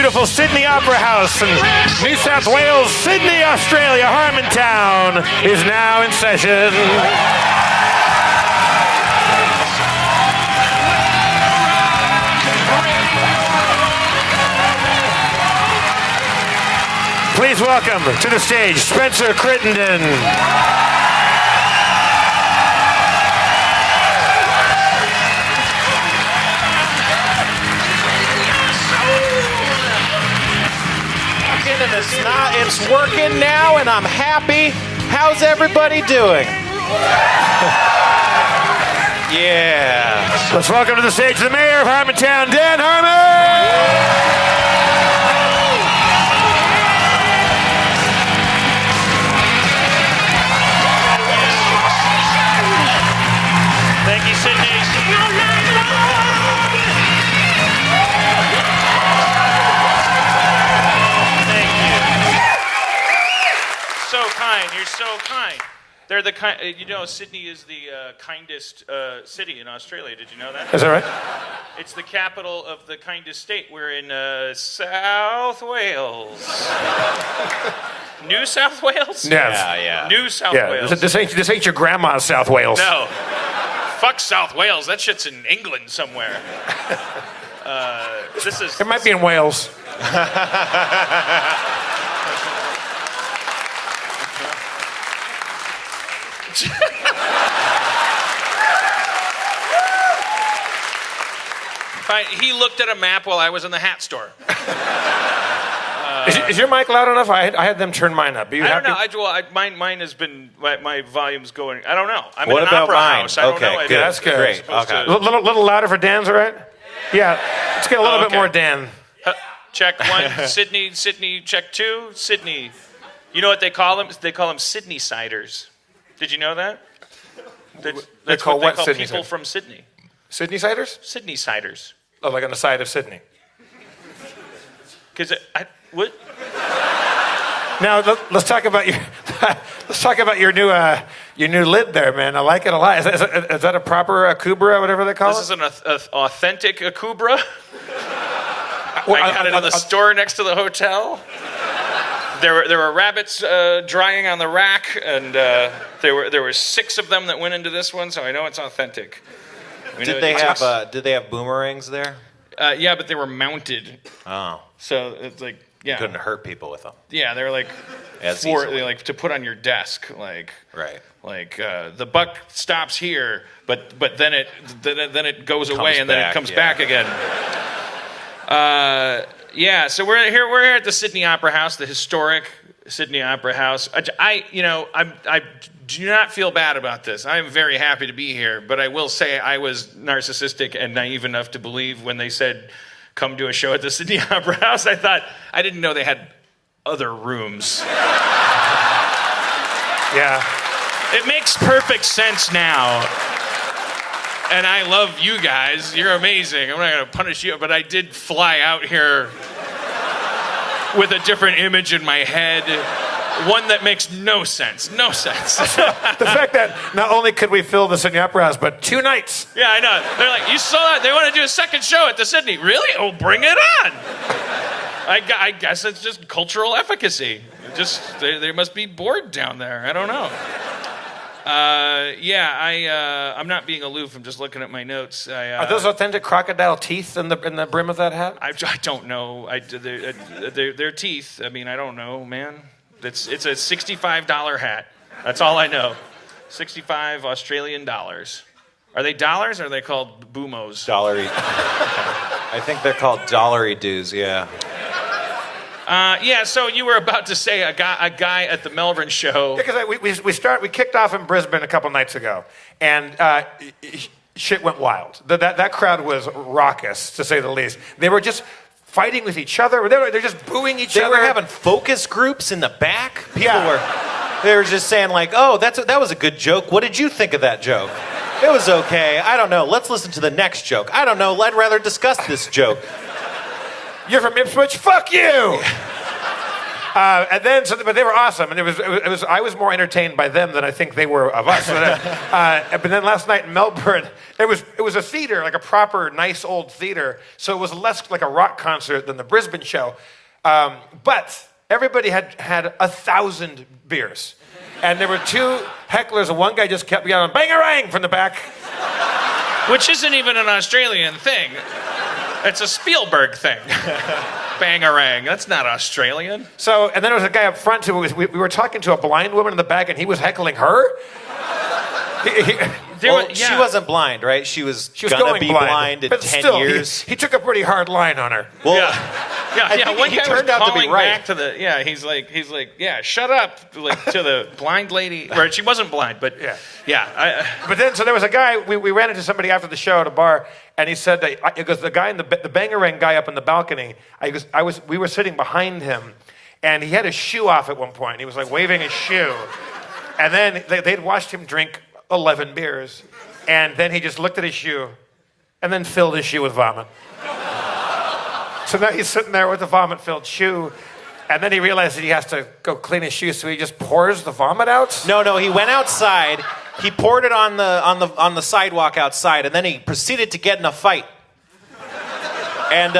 beautiful Sydney Opera House in New South Wales, Sydney, Australia. Harmontown is now in session. Please welcome to the stage Spencer Crittenden. It's working now, and I'm happy. How's everybody doing? Yeah. Let's welcome to the stage the mayor of Harmontown, Dan Harmon. Thank you, Sydney. So kind. You're so kind. They're the kind. Sydney is the kindest city in Australia. Did you know that? Is that right? It's the capital of the kindest state. We're in South Wales. New South Wales? Yeah. New South Wales. This ain't your grandma's South Wales. No. Fuck South Wales. That shit's in England somewhere. It might be in Wales. He looked at a map while I was in the hat store. Is your mic loud enough? I had them turn mine up. I don't know. Mine has been, my volume's going. I don't know. I'm What in an about opera mine? house. I don't know. Good. That's good. Great. Okay. Little louder for Dan's, all right? Yeah. Let's get a little bit Okay. more Dan. Check one. Sydney. Check two. Sydney. You know what they call them? They call them Sydney siders. Did you know that? That's call what what they call Sydney people siders? from Sydney. Sydney ciders? Sydney siders. Oh, like on the side of Sydney. Because what? Now let's talk about your new lid there, man. I like it a lot. Is that a proper Kubra, whatever they call This it? is an authentic Akubra. I got it in the store next to the hotel. There were rabbits drying on the rack, and there were 6 of them that went into this one, so I know it's authentic. Did they have boomerangs there? Yeah, but they were mounted, Oh. so it's like Couldn't hurt people with them. Yeah, they were like As easily. they like to put on your desk, like Right. Like the buck stops here, but then it goes away and then it comes back again. So we're here at the Sydney Opera House, the historic Sydney Opera House. I do not feel bad about this. I am very happy to be here, but I will say I was narcissistic and naive enough to believe when they said, come to a show at the Sydney Opera House. I didn't know they had other rooms. Yeah. It makes perfect sense now. And I love you guys. You're amazing. I'm not going to punish you, but I did fly out here with a different image in my head. One that makes no sense. No sense. The fact that not only could we fill the Sydney Opera House, but 2 nights. Yeah, I know. They're like, you saw that? They want to do a second show at the Sydney. Really? Oh, bring it on. I guess it's just cultural efficacy. They must be bored down there. I don't know. I'm not being aloof. I'm just looking at my notes. Are those authentic crocodile teeth in the brim of that hat? I don't know. They're teeth. I mean, I don't know, man. It's a $65 hat. That's all I know. 65 Australian dollars. Are they dollars or are they called boomos? Dollary. I think they're called dollary dues, yeah. So you were about to say a guy at the Melbourne show. Because we kicked off in Brisbane a couple nights ago, and shit went wild. That crowd was raucous, to say the least. They were just fighting with each other. They're just booing each other. They were having focus groups in the back. They were just saying like, oh, that was a good joke. What did you think of that joke? It was okay. I don't know. Let's listen to the next joke. I don't know. I'd rather discuss this joke. You're from Ipswich? Fuck you! And then, but they were awesome, and I was more entertained by them than I think they were of us. But then last night in Melbourne, it was a theater, like a proper, nice old theater, so it was less like a rock concert than the Brisbane show. But everybody had 1,000 beers, and there were two hecklers, and one guy just kept yelling "Bangarang" from the back. Which isn't even an Australian thing. It's a Spielberg thing. Bangarang. That's not Australian. So, and then there was a guy up front who we were talking to a blind woman in the back, and he was heckling her. She wasn't blind, right? She was gonna going be blind in but 10 still, years. He took a pretty hard line on her. Well, yeah. One he guy turned was out to be calling right. back to the. Yeah, he's like, yeah, shut up, like to the blind lady. Or she wasn't blind, but yeah. But then, so there was a guy. We ran into somebody after the show at a bar, and he said that because the guy in the Bangarang guy up in the balcony. We were sitting behind him, and he had his shoe off at one point. He was like waving his shoe, and then they'd watched him drink 11 beers, and then he just looked at his shoe, and then filled his shoe with vomit. So now he's sitting there with the vomit-filled shoe, and then he realized that he has to go clean his shoes, so he just pours the vomit out. No, he went outside. He poured it on the sidewalk outside, and then he proceeded to get in a fight. And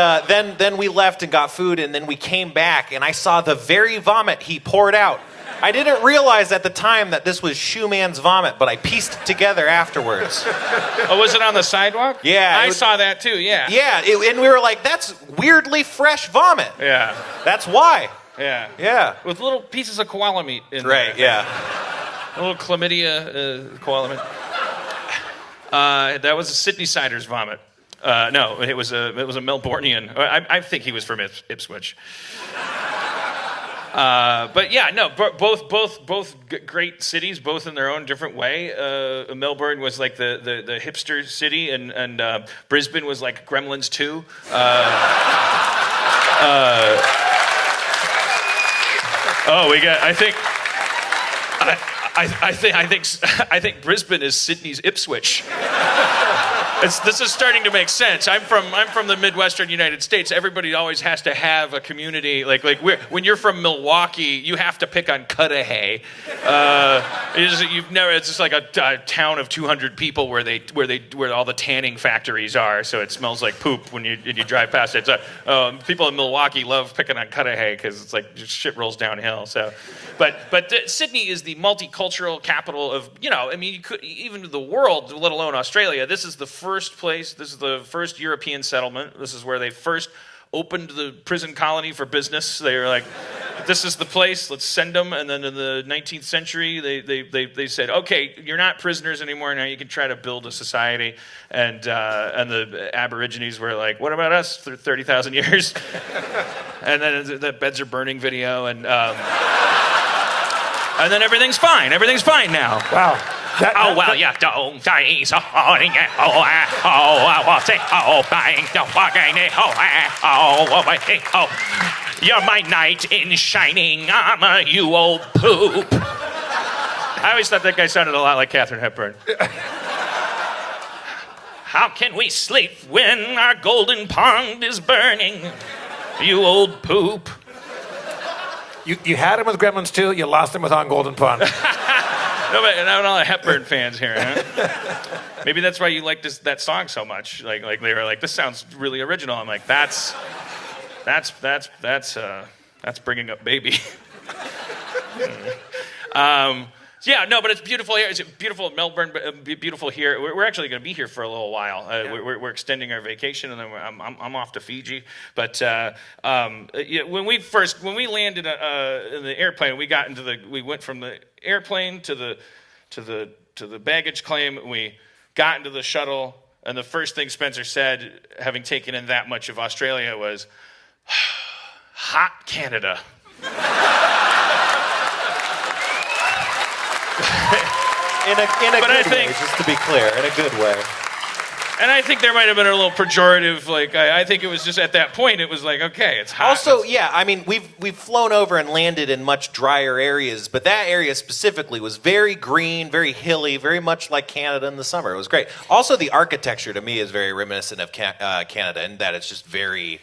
then we left and got food, and then we came back, and I saw the very vomit he poured out. I didn't realize at the time that this was Shoe Man's vomit, but I pieced it together afterwards. Oh, was it on the sidewalk? Yeah. I saw that too, yeah. Yeah, and we were like, that's weirdly fresh vomit. Yeah. That's why. Yeah. Yeah. With little pieces of koala meat in Right, there. yeah. A little chlamydia koala meat. That was a Sydney Sider's vomit. No, it was a Melbourneian. I think he was from Ipswich. But yeah, no, both great cities, both in their own different way. Melbourne was like the hipster city, and Brisbane was like Gremlins 2. I think Brisbane is Sydney's Ipswich. This is starting to make sense. I'm from the Midwestern United States. Everybody always has to have a community. When you're from Milwaukee, you have to pick on Cudahy. It's just like a town of 200 people where all the tanning factories are. So it smells like poop when you drive past it. So, people in Milwaukee love picking on Cudahy because it's like just shit rolls downhill. So, but Sydney is the multicultural capital of you could even the world, let alone Australia. This is the first place. This is the first European settlement. This is where they first opened the prison colony for business. They were like, this is the place. Let's send them. And then in the 19th century, they said, okay, you're not prisoners anymore. Now you can try to build a society. And the Aborigines were like, what about us for 30,000 years? And then the beds are burning video, and then everything's fine. Everything's fine now. Wow. You're my knight in shining armor, you old poop. I always thought that guy sounded a lot like Katharine Hepburn. How can we sleep when our golden pond is burning, you old poop? You had him with Gremlins 2, you lost him with On Golden Pond. Not all the Hepburn fans here, huh? Maybe that's why you like that song so much. Like they were like, this sounds really original. I'm like, that's bringing up baby. Yeah, no, but it's beautiful here. It's beautiful in Melbourne, but beautiful here. We're actually going to be here for a little while. We're extending our vacation, and then I'm off to Fiji. But when we landed in the airplane, we went from the airplane to the baggage claim. And we got into the shuttle, and the first thing Spencer said, having taken in that much of Australia, was, "Hot Canada." in a good way, just to be clear, in a good way. And I think there might have been a little pejorative, I think it was just at that point, it was like, okay, it's hot. Also, yeah, I mean, we've flown over and landed in much drier areas, but that area specifically was very green, very hilly, very much like Canada in the summer. It was great. Also, the architecture to me is very reminiscent of Canada in that it's just very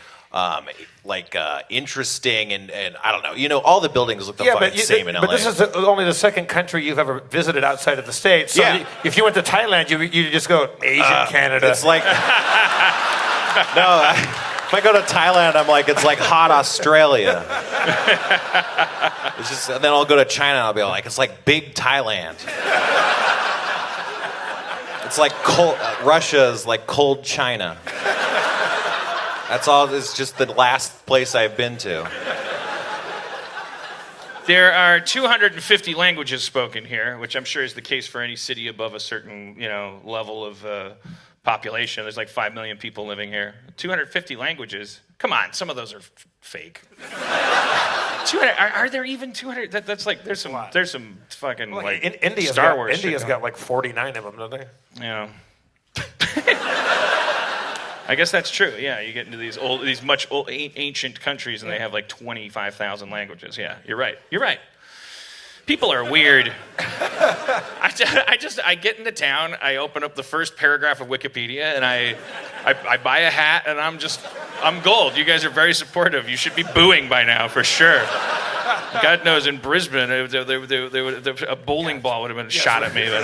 interesting and I don't know. You know, all the buildings look the fucking same in LA. But this is only the second country you've ever visited outside of the States. So if you went to Thailand, you just go Asian Canada. It's like if I go to Thailand, I'm like, it's like hot Australia. It's just, and then I'll go to China and I'll be like, it's like big Thailand. It's like cold, Russia is like cold China. That's all. It's just the last place I've been to. There are 250 languages spoken here, which I'm sure is the case for any city above a certain, level of population. There's like 5 million people living here. 250 languages. Come on, some of those are fake. 200? Are there even 200? That's like there's some fucking Star Wars. India's got like 49 of them, don't they? Yeah. I guess that's true. Yeah, you get into these ancient countries, and they have like 25,000 languages. Yeah, you're right. People are weird. I get into town, I open up the first paragraph of Wikipedia, and I buy a hat, and I'm gold. You guys are very supportive. You should be booing by now for sure. God knows in Brisbane, a bowling ball would have been shot at me. But,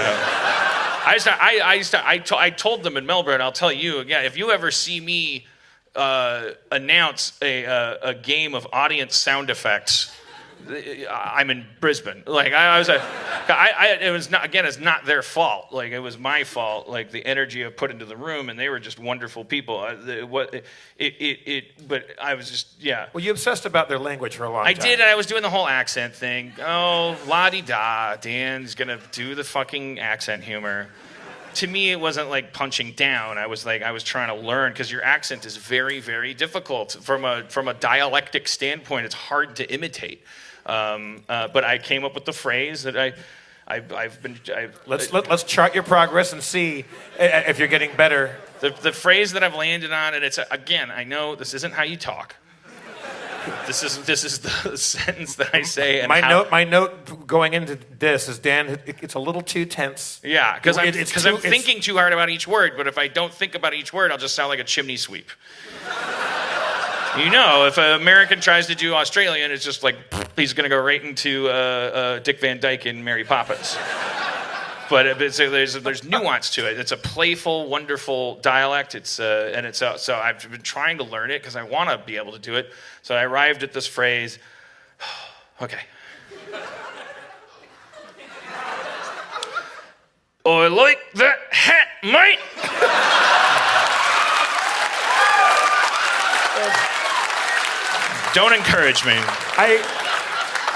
I told them in Melbourne, I'll tell you, if you ever see me announce a game of audience sound effects, I'm in Brisbane. Like it was not. Again, it's not their fault. Like it was my fault. Like the energy I put into the room, and they were just wonderful people. But I was just Well, you obsessed about their language for a long time. I did, and I was doing the whole accent thing. Oh, la-di-da, Dan's gonna do the fucking accent humor. To me, it wasn't like punching down. I was trying to learn, because your accent is very, very difficult from a dialectic standpoint. It's hard to imitate. But I came up with the phrase that Let's chart your progress and see if you're getting better. The phrase that I've landed on, and it's again, I know this isn't how you talk. This is the sentence that I say. And my note going into this is, Dan, it's a little too tense. Yeah, because I'm thinking too hard about each word. But if I don't think about each word, I'll just sound like a chimney sweep. If an American tries to do Australian, it's just like he's going to go right into Dick Van Dyke and Mary Poppins. But there's nuance to it. It's a playful, wonderful dialect. So I've been trying to learn it because I want to be able to do it. So I arrived at this phrase. Okay. I like that hat, mate. Don't encourage me.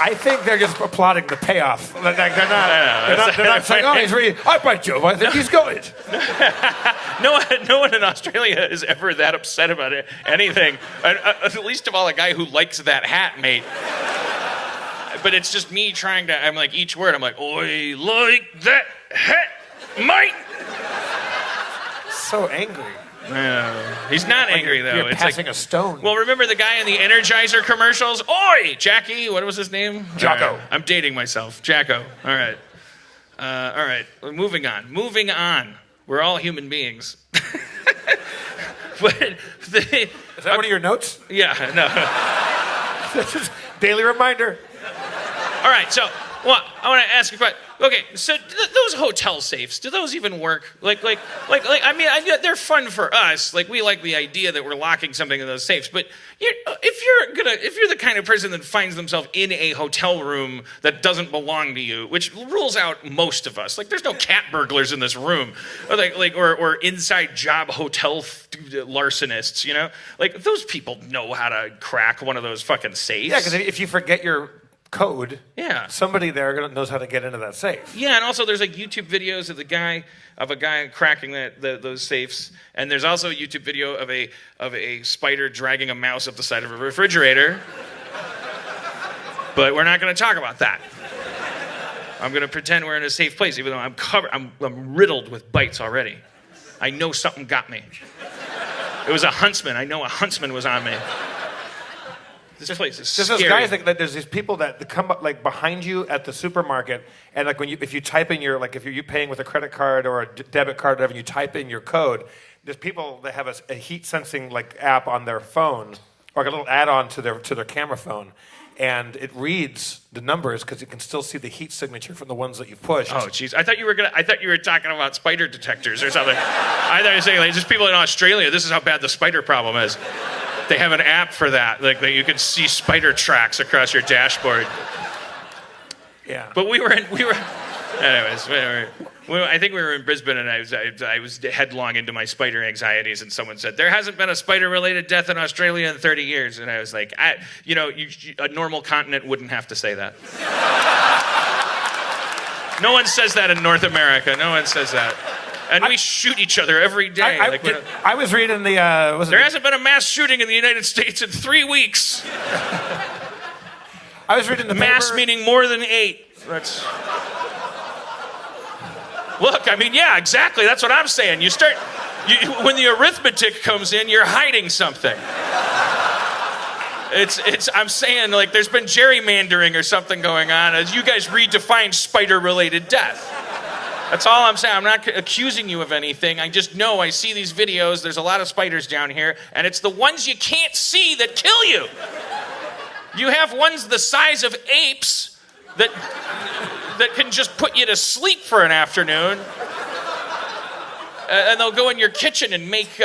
I think they're just applauding the payoff. They're not saying, oh, he's really, all right, Joe, I think he's got it. No one in Australia is ever that upset about anything. At least of all, a guy who likes that hat, mate. But it's just me trying to, I'm like, each word, I'm like, I like that hat, mate. So angry. He's not angry, though. You're passing a stone. Well, remember the guy in the Energizer commercials? Oi, Jackie. What was his name? Jocko. I'm dating myself. Jacko. All right. All right. Moving on. We're all human beings. Is that one of your notes? Yeah, no. This is daily reminder. All right, so I want to ask you a question. Okay, so those hotel safes, do those even work? I mean, they're fun for us. Like, we like the idea that we're locking something in those safes. But if you're the kind of person that finds themselves in a hotel room that doesn't belong to you, which rules out most of us. Like, there's no cat burglars in this room, or inside job hotel larcenists. Like, those people know how to crack one of those fucking safes. Yeah, because if you forget your code, yeah, somebody there knows how to get into that safe. Yeah, and also there's like YouTube videos of a guy cracking those safes, and there's also a YouTube video of a spider dragging a mouse up the side of a refrigerator. But we're not going to talk about that. I'm going to pretend we're in a safe place, even though I'm riddled with bites already. I know something got me. It was a huntsman. I know a huntsman was on me. This place is scary. There's those guys that there's these people that come up like behind you at the supermarket, and like if you type in if you're paying with a credit card or a debit card, or whatever, and you type in your code, there's people that have a heat sensing like app on their phone, or like a little add-on to their camera phone, and it reads the numbers because it can still see the heat signature from the ones that you pushed. Oh, jeez. I thought you were talking about spider detectors or something. I thought you were saying, like, just people in Australia, this is how bad the spider problem is. They have an app for that. Like, you can see spider tracks across your dashboard. Yeah. But anyways, I think we were in Brisbane, and I was headlong into my spider anxieties, and someone said, there hasn't been a spider-related death in Australia in 30 years. And I was like, a normal continent wouldn't have to say that. No one says that in North America. No one says that. And we shoot each other every day. I was reading the... there hasn't been a mass shooting in the United States in 3 weeks. I was reading the mass paper. meaning more than 8. That's... Look, I mean, yeah, exactly. That's what I'm saying. When the arithmetic comes in, you're hiding something. I'm saying, like, there's been gerrymandering or something going on as you guys redefine spider-related death. That's all I'm saying. I'm not accusing you of anything. I just know I see these videos. There's a lot of spiders down here, and it's the ones you can't see that kill you. You have ones the size of apes that can just put you to sleep for an afternoon. And they'll go in your kitchen and make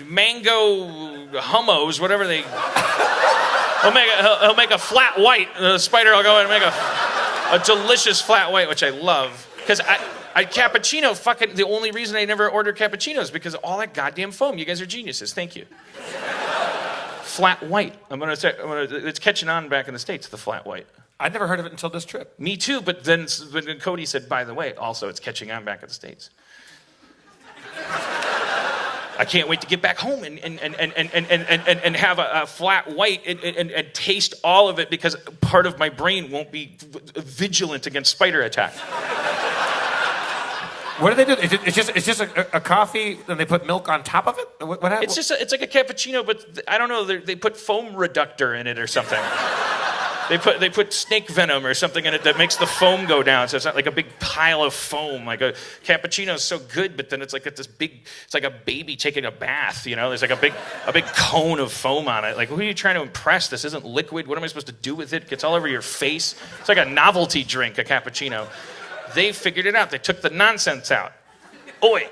mango hummos, whatever they... He'll make a flat white. The spider will go in and make a delicious flat white, which I love. Because cappuccino, fucking, the only reason I never order cappuccino is because of all that goddamn foam. You guys are geniuses. Thank you. Flat white. It's catching on back in the States, the flat white. I'd never heard of it until this trip. Me too, but then Cody said, by the way, also it's catching on back in the States. I can't wait to get back home and have a flat white and taste all of it because part of my brain won't be vigilant against spider attack. What do they do? It's just a coffee, and they put milk on top of it? What happens? It's like a cappuccino, but I don't know. They put foam reductor in it or something. They put snake venom or something in it that makes the foam go down, so it's not like a big pile of foam. Like a cappuccino is so good, but then it's like it's like a baby taking a bath. You know, there's like a big cone of foam on it. Like, who are you trying to impress? This isn't liquid. What am I supposed to do with it? It gets all over your face. It's like a novelty drink, a cappuccino. They figured it out. They took the nonsense out. Oi.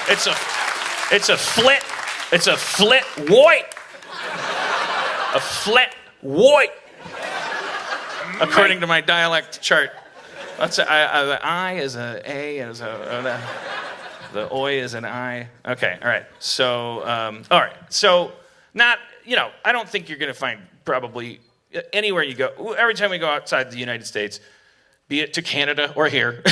It's a flit white. A flat white. According to my dialect chart. The I is an A and the oi is an I. Okay, all right. So, all right. So, I don't think you're going to find probably anywhere you go, every time we go outside the United States, be it to Canada or here.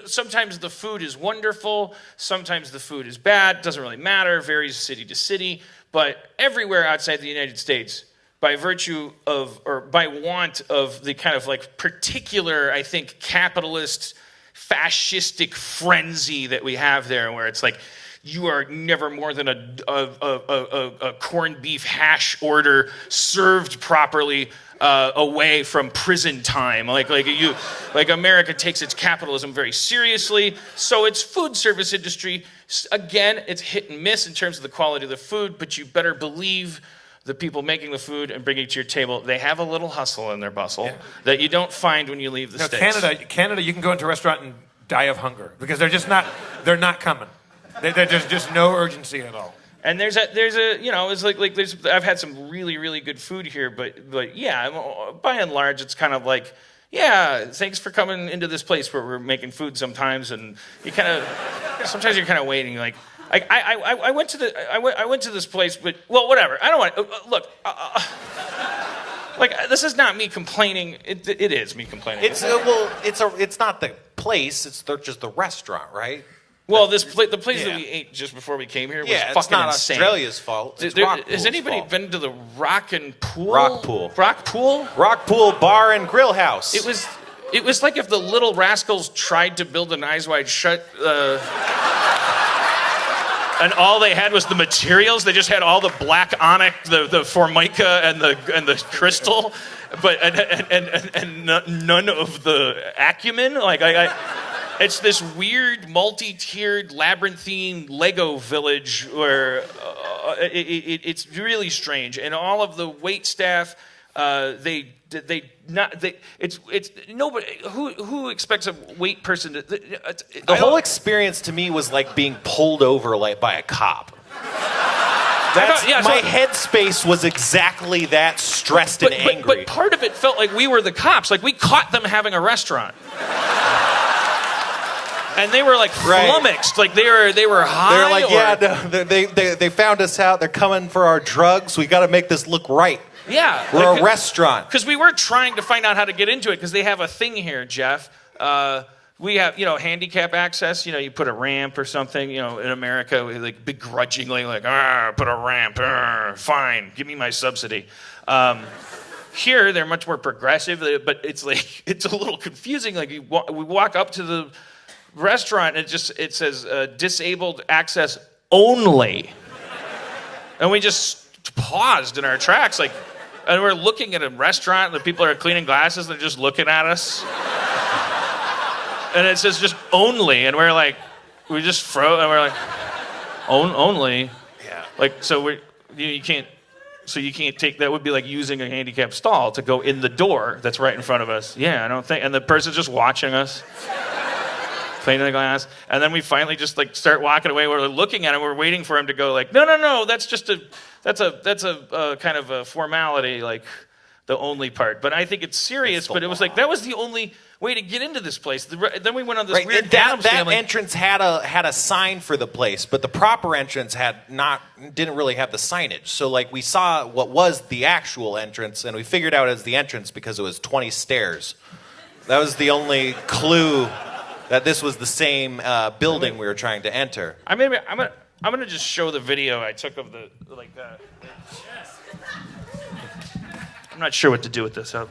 Sometimes the food is wonderful, sometimes the food is bad, doesn't really matter, varies city to city, but everywhere outside the United States, by virtue of, or by want of the kind of like particular, I think, capitalist, fascistic frenzy that we have there, where it's like, you are never more than a corned beef hash order served properly away from prison time. Like America takes its capitalism very seriously. So its food service industry, again, it's hit and miss in terms of the quality of the food, but you better believe the people making the food and bringing it to your table, they have a little hustle in their bustle that you don't find when you leave the States. Canada, you can go into a restaurant and die of hunger because they're not coming. There's just no urgency at all. And there's a it's like I've had some really, really good food here, but yeah, by and large, it's kind of like, yeah, thanks for coming into this place where we're making food sometimes, and you kind of sometimes you're kind of waiting. Like I went to this place, but well, whatever. I don't want look. Like, this is not me complaining. It is me complaining. It's not the place. It's just the restaurant, right? Well, the place that we ate just before we came here was fucking it's not insane. Australia's fault. Has anybody been to the Rock Pool Bar and Grill House? It was like if the Little Rascals tried to build an Eyes Wide Shut And all they had was the materials. They just had all the black onyx, the formica, and the crystal, but and none of the acumen. Like it's this weird, multi-tiered, labyrinthine Lego village where it's really strange. And all of the wait staff, it's nobody who expects a wait person to. The whole experience to me was like being pulled over like by a cop. My headspace was exactly that, stressed and angry. But part of it felt like we were the cops. Like we caught them having a restaurant. And they were like flummoxed, like they were high. They're like, they found us out. They're coming for our drugs. We got to make this look right. Yeah, we're a restaurant. Because we were trying to find out how to get into it. Because they have a thing here, Jeff. We have, handicap access. You put a ramp or something. In America, we like begrudgingly put a ramp. Fine, give me my subsidy. Here, they're much more progressive, but it's a little confusing. Like we walk up to the restaurant, and it says disabled access only, and we just paused in our tracks, and we're looking at a restaurant, and the people are cleaning glasses, and they're just looking at us, and it says just only, and we just froze, and we're like, only, yeah, so you can't take, that would be like using a handicapped stall to go in the door that's right in front of us. Yeah, I don't think, and the person's just watching us. Cleaning the glass, and then we finally just start walking away. We're looking at him. We're waiting for him to go no. That's a kind of a formality, the only part. But I think it's serious. But it was that was the only way to get into this place. Then we went on this weird Addams Family. That entrance had a sign for the place, but the proper entrance didn't really have the signage. So we saw what was the actual entrance, and we figured out it was the entrance because it was 20 stairs. That was the only clue that this was the same building we were trying to enter. I'm gonna just show the video I took of the I'm not sure what to do with this. So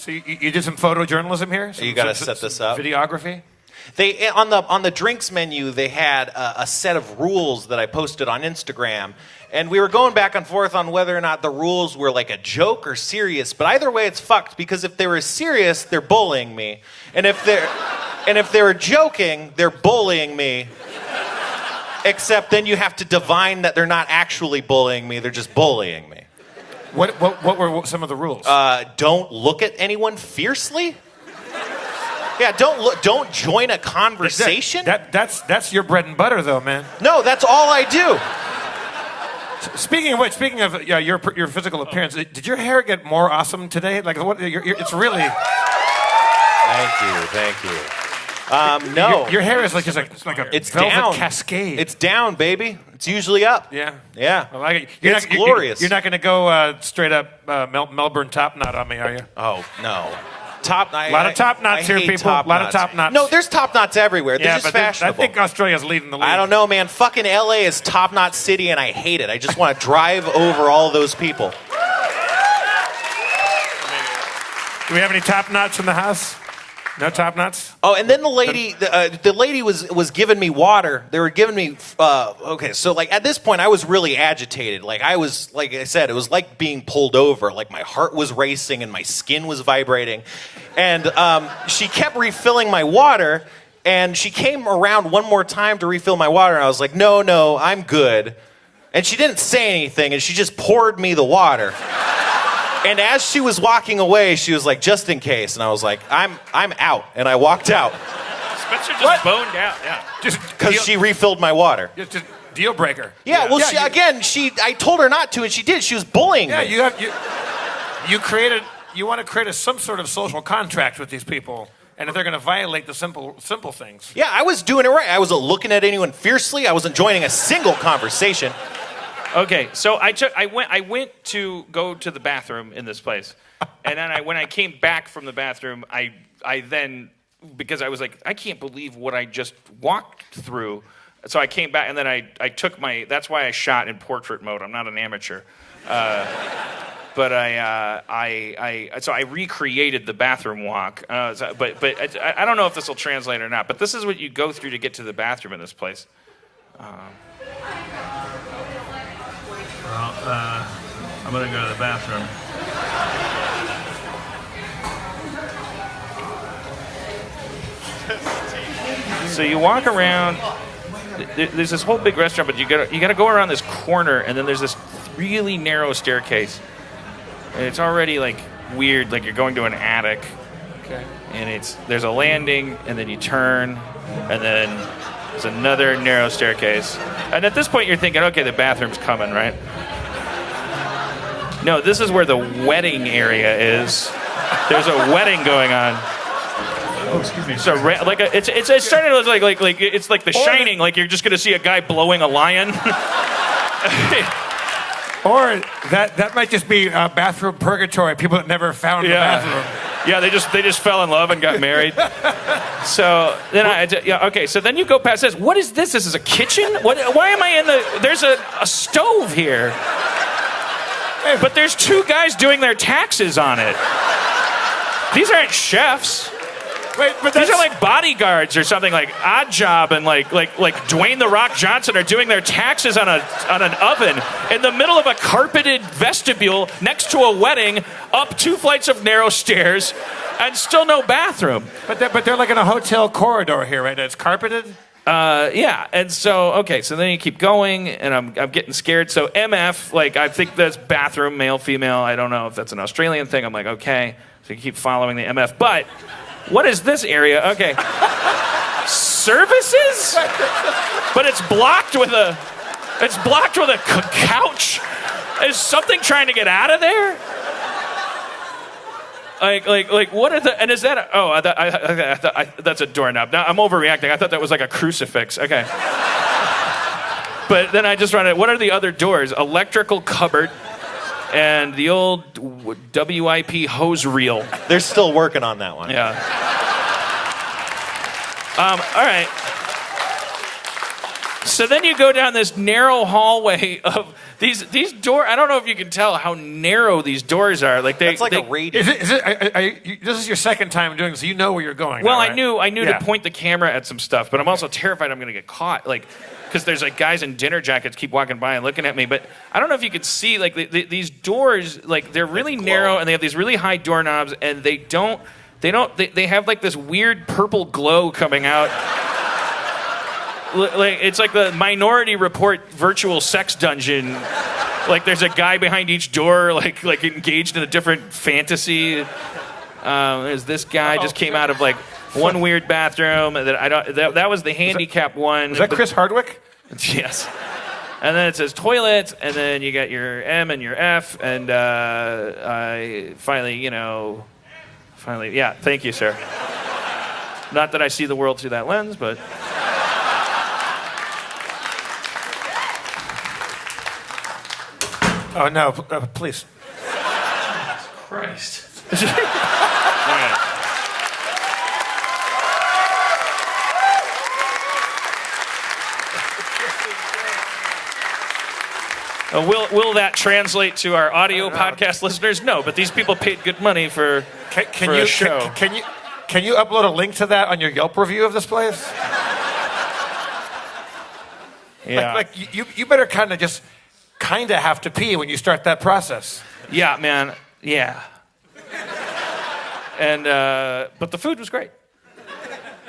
you did some photojournalism here? You got to set this up. Videography? They on the drinks menu, they had a set of rules that I posted on Instagram, and we were going back and forth on whether or not the rules were like a joke or serious. But either way, it's fucked, because if they were serious, they're bullying me, and if they were joking, they're bullying me. Except then you have to divine that they're not actually bullying me; they're just bullying me. What were some of the rules? Don't look at anyone fiercely. Yeah, don't join a conversation. That's your bread and butter, though, man. No, that's all I do. Speaking of your physical appearance, did your hair get more awesome today? It's really. Thank you. No, your hair is like a it's velvet down. cascade. It's down, baby. It's usually up. Yeah. I like it. It's glorious. You're not going to go straight up Melbourne top knot on me, are you? Oh no. Top knot. A lot of top knots here, people. A lot of top knots. No, there's top knots everywhere. They're just fashionable. I think Australia's leading the league. I don't know, man. Fucking LA is top knot city, and I hate it. I just want to drive over all those people. Do we have any top knots in the house? No top knots? Oh, and then the lady was giving me water. They were giving me okay. So at this point, I was really agitated. I was, like I said, it was like being pulled over. My heart was racing and my skin was vibrating. And she kept refilling my water, and she came around one more time to refill my water. And I was like, no, I'm good. And she didn't say anything, and she just poured me the water. And as she was walking away, she was like, just in case. And I was like, I'm out. And I walked out. Spencer just boned out. Yeah. Just because she refilled my water. Just deal breaker. Yeah, well, I told her not to, and she did. She was bullying me. You want to create some sort of social contract with these people. And if they're going to violate the simple things. Yeah, I was doing it right. I wasn't looking at anyone fiercely. I wasn't joining a single conversation. Okay, so I went to go to the bathroom in this place, and then when I came back from the bathroom, I then, because I was like, I can't believe what I just walked through, so I came back, and then I took that's why I shot in portrait mode. I'm not an amateur. but so I recreated the bathroom walk. But I don't know if this will translate or not. But this is what you go through to get to the bathroom in this place. I'm gonna go to the bathroom. So you walk around. There's this whole big restaurant, but you gotta go around this corner, and then there's this really narrow staircase, and it's already like weird, like you're going to an attic. Okay. And there's a landing, and then you turn, and then there's another narrow staircase. And at this point, you're thinking, okay, the bathroom's coming, right? No, this is where the wedding area is. There's a wedding going on. Oh, excuse me. So, it's starting to look like it's like The Shining. Like you're just gonna see a guy blowing a lion. Or that might just be bathroom purgatory. People that never found the bathroom. Yeah, they just fell in love and got married. So then so then you go past this. What is this? This is a kitchen? Why am I in the? There's a stove here. But there's two guys doing their taxes on it. These aren't chefs. Wait, but these are like bodyguards or something, like Odd Job and like Dwayne The Rock Johnson are doing their taxes on an oven in the middle of a carpeted vestibule next to a wedding, up 2 flights of narrow stairs, and still no bathroom. But they're like in a hotel corridor here, right? It's carpeted. Yeah, and so then you keep going, and I'm getting scared. So MF, like I think that's bathroom, male, female. I don't know if that's an Australian thing. I'm like, okay, so you keep following the MF, but. What is this area? Okay. Services? But it's blocked with a couch. Is something trying to get out of there? Like what are the, and is that, that's a doorknob. Now I'm overreacting. I thought that was like a crucifix. Okay. But then I just run it. What are the other doors? Electrical cupboard. And the old WIP hose reel. They're still working on that one. Yeah. All right. So then you go down this narrow hallway of these doors. I don't know if you can tell how narrow these doors are. Like That's like a radius. This is your second time doing this, so you know where you're going. Well, now, right? I knew to point the camera at some stuff, but I'm also terrified I'm going to get caught. Like, because there's like guys in dinner jackets keep walking by and looking at me. But I don't know if you could see like these doors, like they're really narrow and they have these really high doorknobs, and they have like this weird purple glow coming out. Like it's like the Minority Report virtual sex dungeon. Like there's a guy behind each door, like engaged in a different fantasy. There's this guy just came out of like one weird bathroom that was the handicapped one. Was that Chris Hardwick? Yes. And then it says toilet, and then you got your M and your F, and finally, yeah, thank you, sir. Not that I see the world through that lens, but. Oh, no, please. Christ. All right. Will that translate to our audio podcast listeners? No, but these people paid good money for a show. Can you upload a link to that on your Yelp review of this place? Yeah. Like you better kind of have to pee when you start that process. Yeah, man. Yeah. And but the food was great.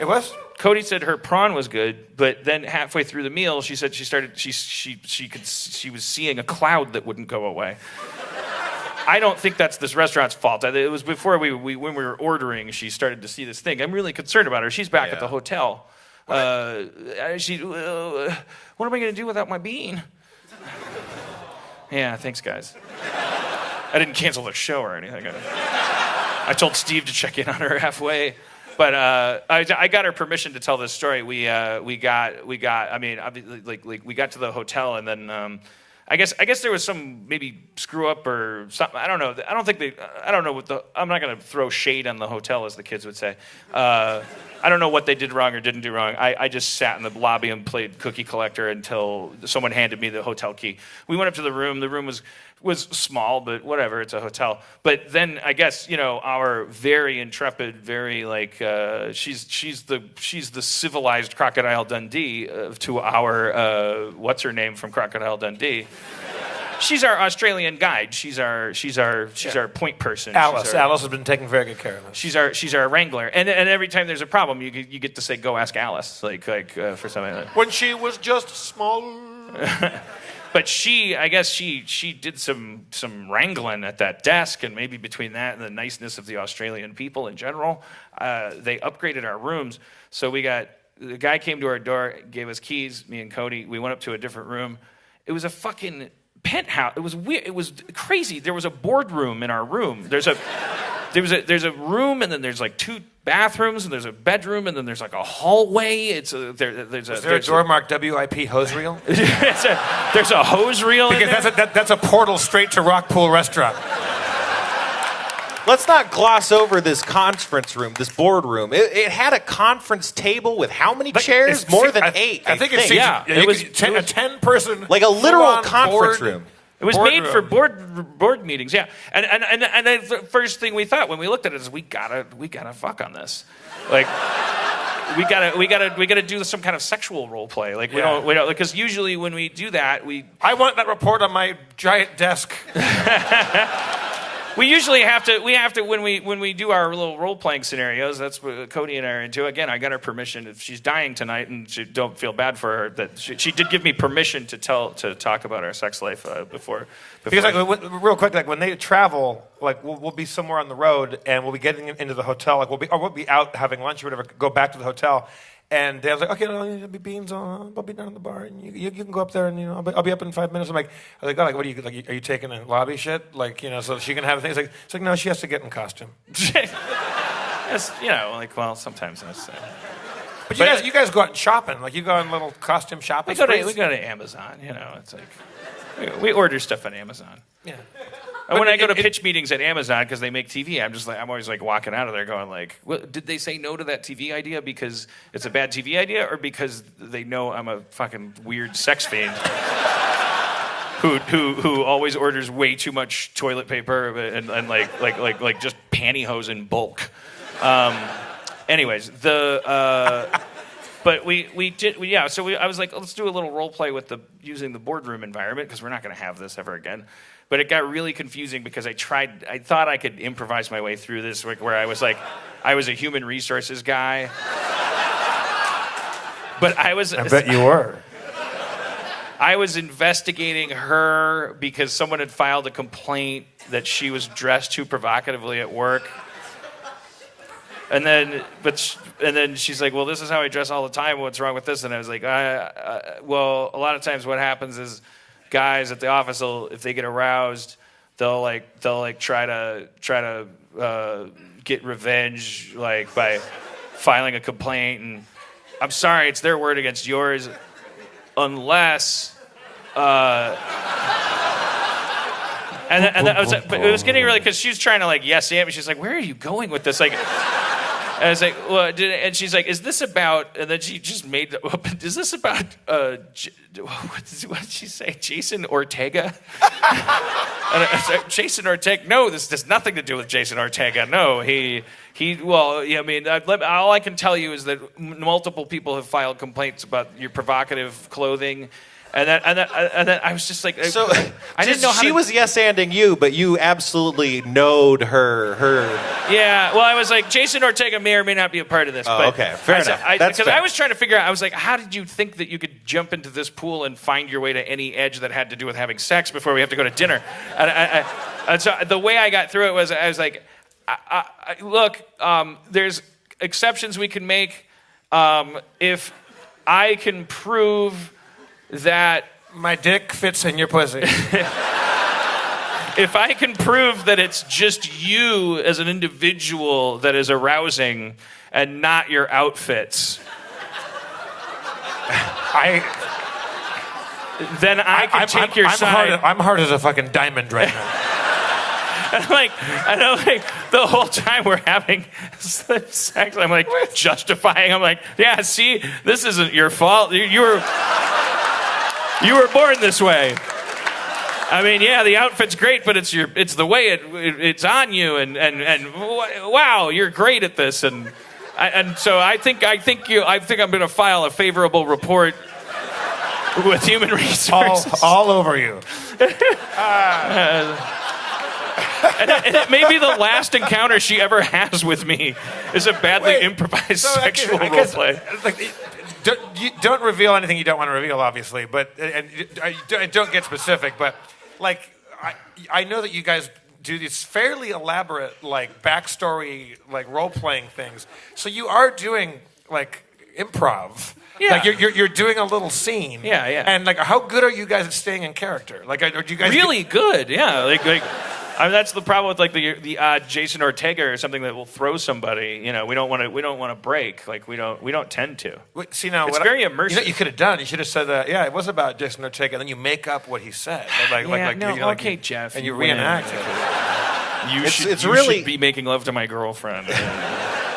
It was? Cody said her prawn was good, but then halfway through the meal, she said she was seeing a cloud that wouldn't go away. I don't think that's this restaurant's fault. It was before when we were ordering, she started to see this thing. I'm really concerned about her. She's back at the hotel. What am I going to do without my bean? Yeah, thanks, guys. I didn't cancel the show or anything. I told Steve to check in on her halfway. But I got her permission to tell this story. We got to the hotel, and then I guess there was some maybe screw up or something. I don't know. I'm not going to throw shade on the hotel, as the kids would say. I don't know what they did wrong or didn't do wrong. I just sat in the lobby and played cookie collector until someone handed me the hotel key. We went up to the room. The room was small, but whatever, it's a hotel. But then I guess, our very intrepid, very she's the civilized Crocodile Dundee to our what's her name from Crocodile Dundee. She's our Australian guide. She's our point person. Alice has been taking very good care of us. She's our wrangler. And every time there's a problem, you get to say, "Go ask Alice," for something like that. When she was just small. But I guess she did some wrangling at that desk, and maybe between that and the niceness of the Australian people in general, they upgraded our rooms. So the guy came to our door, gave us keys, me and Cody. We went up to a different room. It was a fucking penthouse. It was weird. It was crazy. There was a boardroom in our room. There's a room, and then there's like 2 bathrooms, and there's a bedroom, and then there's like a hallway. There's a door marked WIP hose reel? There's a hose reel. Because that's a portal straight to Rockpool Restaurant. Let's not gloss over this conference room, this boardroom. It had a conference table with how many chairs? More than 8. I think it was a 10-person, like a literal conference room. It was made for board meetings, yeah. And the first thing we thought when we looked at it is we gotta fuck on this, like we gotta do some kind of sexual role play, like we don't because usually when we do that I want that report on my giant desk. We usually have to when we do our little role playing scenarios. That's what Cody and I are into. Again, I got her permission. If she's dying tonight, and don't feel bad for her, that she did give me permission to talk about our sex life before. Because real quick, like when they travel, like we'll be somewhere on the road, and we'll be getting into the hotel. Like we'll be out having lunch or whatever. Go back to the hotel. And Dan's like, okay, there'll be beans on. I'll be down at the bar, and you can go up there, and I'll be up in 5 minutes. I was like, oh, what are you like? Are you taking a lobby shit, so she can have things? It's like no, she has to get in costume. Yes, well, sometimes that's. But you guys go out shopping, like you go on little costume shopping. We go to Amazon, it's like we order stuff on Amazon. Yeah. And when I go to pitch meetings at Amazon because they make TV, I'm always like walking out of there going like, well, did they say no to that TV idea because it's a bad TV idea, or because they know I'm a fucking weird sex fiend who always orders way too much toilet paper and like just pantyhose in bulk. Anyways, but we did. So I was like, let's do a little role play with using the boardroom environment because we're not going to have this ever again. But it got really confusing because I thought I could improvise my way through this, where I was a human resources guy. But I bet you were. I was investigating her because someone had filed a complaint that she was dressed too provocatively at work. And then she's like, well, this is how I dress all the time. What's wrong with this? And I was like, well, a lot of times what happens is guys at the office, if they get aroused, they'll try to get revenge, like by filing a complaint. And I'm sorry, it's their word against yours, unless. But it was getting really, because she was trying to yes, yeah. She's like, where are you going with this? And I was like, well, and she's like, is this about, and then she just made up, is this about, what did she say, Jason Ortega? And I was like, Jason Ortega? No, this has nothing to do with Jason Ortega. No, all I can tell you is that multiple people have filed complaints about your provocative clothing. And then I was just like, so I didn't know how she was yes-anding you, but you absolutely knowed her. Yeah, well, I was like, Jason Ortega may or may not be a part of this. Oh, okay, fair enough. Because I was trying to figure out, I was like, how did you think that you could jump into this pool and find your way to any edge that had to do with having sex before we have to go to dinner? And so the way I got through it was, I was like, look, there's exceptions we can make if I can prove that my dick fits in your pussy. If I can prove that it's just you as an individual that is arousing and not your outfits, then I can take your side. I'm hard as a fucking diamond right now. And I'm like, the whole time we're having sex, I'm like justifying. I'm like, yeah, see, this isn't your fault. You were born this way. I mean, yeah, the outfit's great, but it's the way it's on you, and wow, you're great at this, and so I think I'm going to file a favorable report with Human Resources all over you. And it may be the last encounter she ever has with me is a badly improvised sexual role play. Don't reveal anything you don't want to reveal, obviously, but and don't get specific. But like, I know that you guys do these fairly elaborate like backstory, like role playing things. So you are doing like improv. Yeah. Like you're doing a little scene. Yeah. And like, how good are you guys at staying in character? Like, are you guys really good? Yeah. Like I mean, that's the problem with like the Jason Ortega or something that will throw somebody. You know, we don't want to break. Like we don't tend to. See now, it's very immersive. You know what you could have done? You should have said that. Yeah, it was about Jason Ortega, and then you make up what he said. Okay, Jeff. And you reenact it. You should be making love to my girlfriend.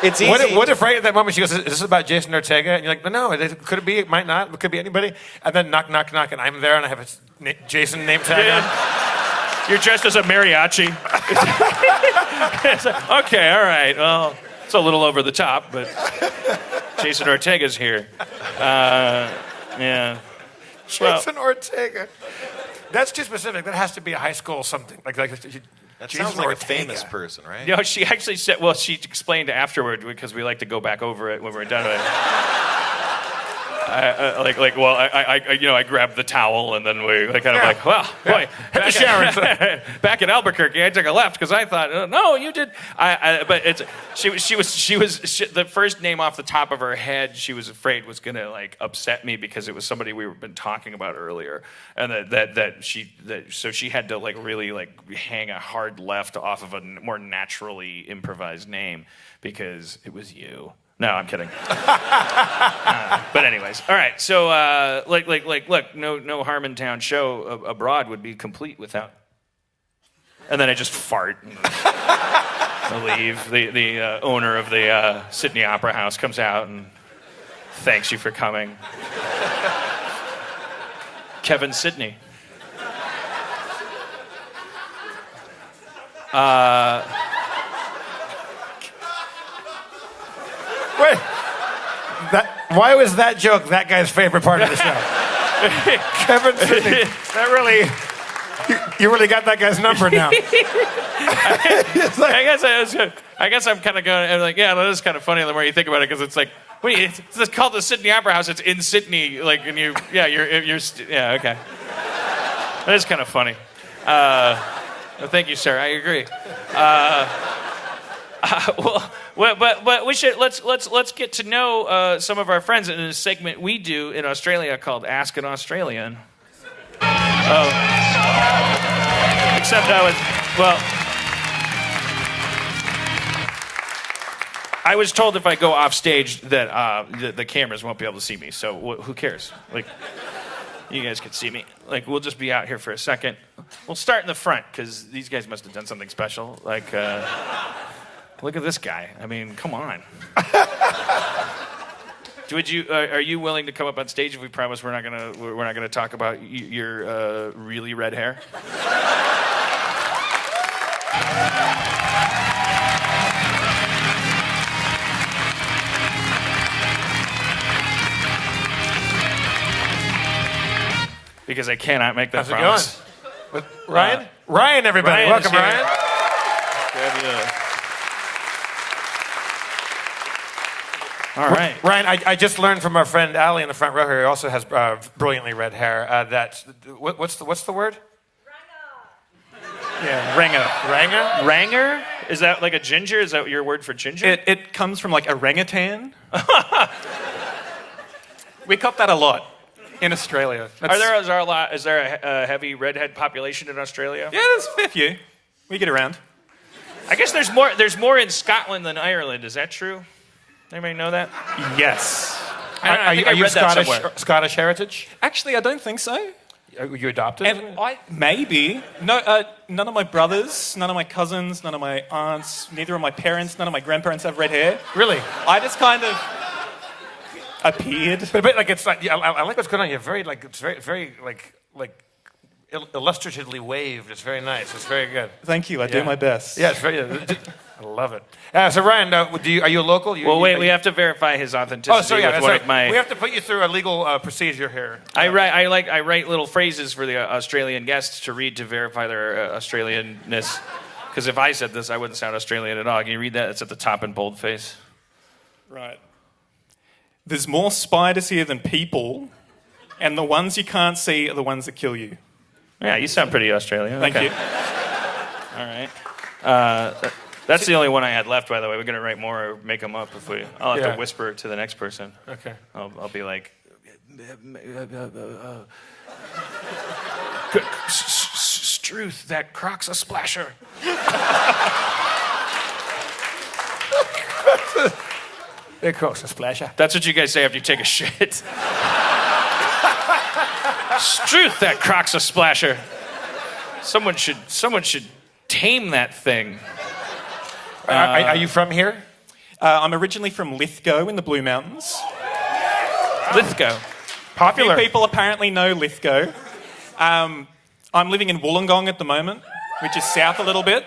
It's easy. What if right at that moment she goes, "Is this about Jason Ortega?" And you're like, "No, it could be. It might not. It could be anybody." And then knock, and I'm there, and I have a Jason name tag on. You're dressed as a mariachi. Okay, all right. Well, it's a little over the top, but Jason Ortega's here. Yeah. Jason Ortega. That's too specific. That has to be a high school something. That sounds like a famous person, right? You know, she actually said, well, she explained afterward because we like to go back over it when we're done with it. I grabbed the towel and then we kind of like, well, boy, back in Albuquerque, I took a left because I thought, no, you did. But she was the first name off the top of her head. She was afraid was gonna like upset me because it was somebody we were been talking about earlier, and so she had to like really like hang a hard left off of a more naturally improvised name because it was you. No, I'm kidding. But anyways, all right. So, look, no Harmontown show abroad would be complete without. And then I just fart and leave. The owner of the Sydney Opera House comes out and thanks you for coming. Kevin Sidney. Wait, why was that joke that guy's favorite part of the show? Kevin Sidney. That really, you really got that guy's number now. I guess I'm kind of going. I'm like, yeah, that is kind of funny the more you think about it, because it's like, it's called the Sydney Opera House. It's in Sydney, like, and you're okay. That is kind of funny. Well, thank you, sir. I agree. But we should let's get to know some of our friends in a segment we do in Australia called Ask an Australian. Except I was told if I go off stage that the cameras won't be able to see me. So who cares? Like, you guys can see me. Like, we'll just be out here for a second. We'll start in the front because these guys must have done something special. Like. Look at this guy. I mean, come on. Are you willing to come up on stage if we promise we're not gonna talk about your really red hair? Because I cannot make that promise. How's it going? With Ryan? Ryan, everybody. Welcome, Ryan. All right. Ryan, I just learned from our friend Allie in the front row here, who also has brilliantly red hair, that, what's the word? Ranger. Ranger? Is that like a ginger? Is that your word for ginger? It comes from like orangutan. We caught that a lot in Australia. Is there a heavy redhead population in Australia? Yeah, there's a fair few. We get around. I guess there's more in Scotland than Ireland. Is that true? Anybody know that? Yes. Are you Scottish heritage? Actually, I don't think so. Are you adopted? And maybe. No, none of my brothers, none of my cousins, none of my aunts, neither of my parents, none of my grandparents have red hair. Really? I just kind of appeared. But like it's like I like what's going on. You're very like it's very like illustratively waved. It's very nice. It's very good. Thank you. I do my best. Yeah, it's very. I love it. So Ryan, are you a local? We have to verify his authenticity. Oh, so yeah, with one of my. we have to put you through a legal procedure here. I write little phrases for the Australian guests to read to verify their Australianness. Because if I said this, I wouldn't sound Australian at all. Can you read that? It's at the top in boldface. Right. There's more spiders here than people, and the ones you can't see are the ones that kill you. Yeah, you sound pretty Australian. Thank you. All right. That's the only one I had left, by the way. We're going to write more or make them up if we... I'll have to whisper to the next person. Okay. I'll be like... Struth, that Croc's a splasher. It Croc's a splasher. That's what you guys say after you take a shit. Struth, that Croc's a splasher. Someone should tame that thing. Are you from here? I'm originally from Lithgow in the Blue Mountains. Lithgow. Popular. Few people apparently know Lithgow. I'm living in Wollongong at the moment, which is south a little bit.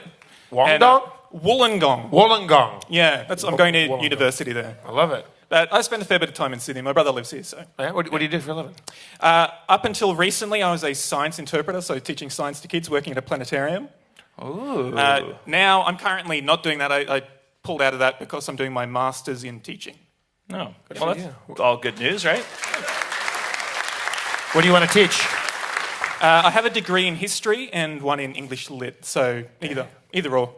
Wollongong? Wollongong. Wollongong. Yeah, I'm going to university there. I love it. But I spend a fair bit of time in Sydney. My brother lives here, so. Yeah? What do you do for a living? Up until recently, I was a science interpreter, so teaching science to kids, working at a planetarium. Ooh. Now, I'm currently not doing that. I pulled out of that because I'm doing my master's in teaching. No. Well, that's all good news, right? What do you want to teach? I have a degree in history and one in English lit, so either or.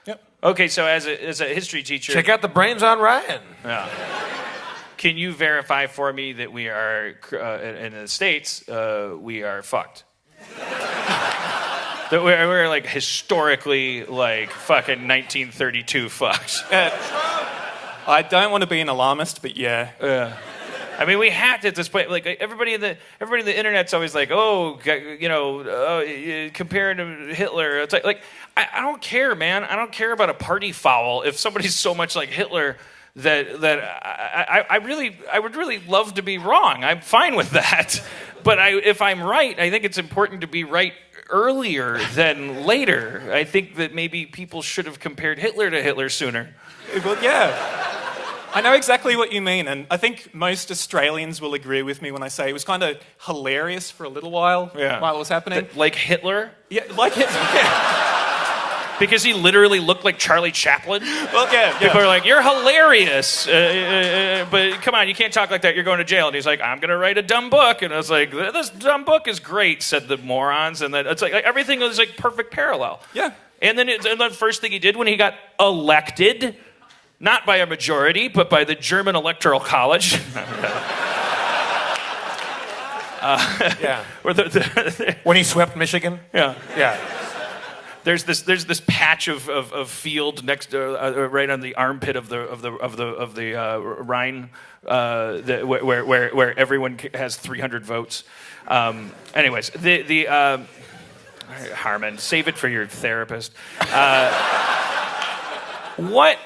Yep. Okay, so as a history teacher... Check out the brains on Ryan. Yeah. Can you verify for me that we are, in the States, we are fucked? That we're like historically like fucking 1932 fucked. I don't want to be an alarmist, but yeah. I mean, we have to at this point. Like everybody in the internet's always like, oh, comparing to Hitler. It's like I don't care, man. I don't care about a party foul. If somebody's so much like Hitler that I would really love to be wrong. I'm fine with that. But if I'm right, I think it's important to be right earlier than later. I think that maybe people should have compared Hitler to Hitler sooner. Well, yeah. I know exactly what you mean, and I think most Australians will agree with me when I say it was kind of hilarious for a little while while it was happening. Like Hitler? Yeah, like Hitler, yeah. Because he literally looked like Charlie Chaplin? Well, yeah. People are like, you're hilarious, but come on, you can't talk like that, you're going to jail. And he's like, I'm going to write a dumb book. And I was like, this dumb book is great, said the morons. And then it's like everything was like perfect parallel. Yeah. And then the first thing he did when he got elected, not by a majority, but by the German Electoral College. Yeah. When he swept Michigan. Yeah. Yeah. There's this patch of field next right on the armpit of the Rhine where everyone has 300 votes. Anyways, the Harmon, save it for your therapist. What?